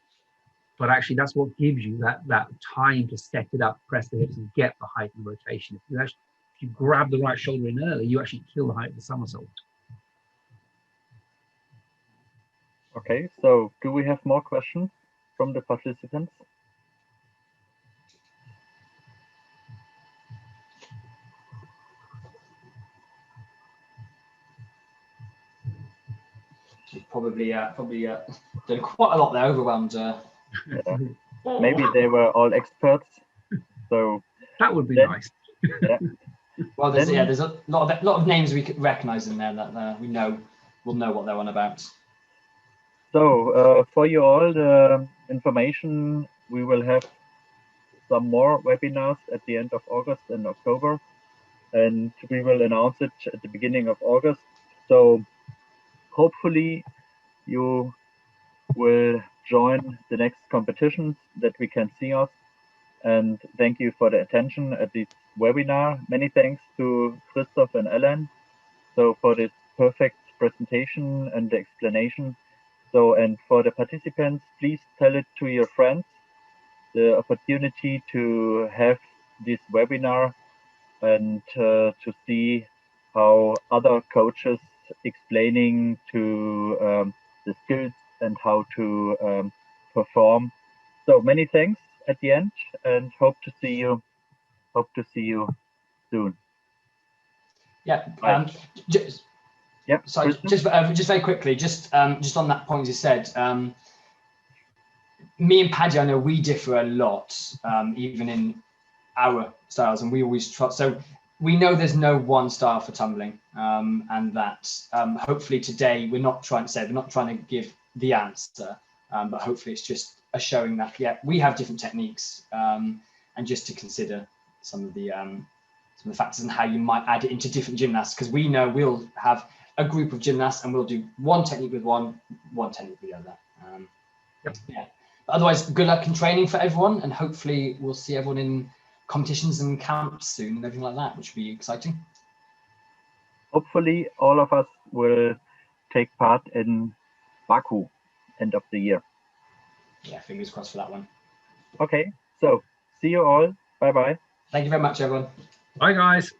But actually that's what gives you that time to set it up, press the hips and get the height and rotation. If you grab the right shoulder in early, you actually kill the height of the somersault. Okay, so do we have more questions from the participants? Probably done quite a lot there, overwhelmed. Yeah. Maybe they were all experts, so that would be nice. Yeah. Well, there's a lot of names we could recognise in there that we'll know what they're on about. So for you all, the information, we will have some more webinars at the end of August and October, and we will announce it at the beginning of August. So hopefully you will join the next competitions that we can see us. And thank you for the attention at this webinar. Many thanks to Kristof and Ellen for this perfect presentation and the explanation. And for the participants, please tell it to your friends, the opportunity to have this webinar and to see how other coaches explaining to the skills and how to perform. So many thanks at the end, and hope to see you soon. Yeah. Sorry, just very quickly, just on that point you said, me and Paddy, I know we differ a lot, even in our styles, and we always try. So we know there's no one style for tumbling, and that hopefully today we're not trying to give the answer, but hopefully it's just a showing that we have different techniques, and just to consider some of the factors and how you might add it into different gymnasts, because we know we'll have a group of gymnasts and we'll do one technique with one technique with the other. Yeah. But otherwise, good luck in training for everyone, and hopefully we'll see everyone in competitions and camps soon and everything like that, which will be exciting. Hopefully all of us will take part in Baku end of the year. Yeah, fingers crossed for that one. Okay, so see you all. Bye bye. Thank you very much, everyone. Bye, guys.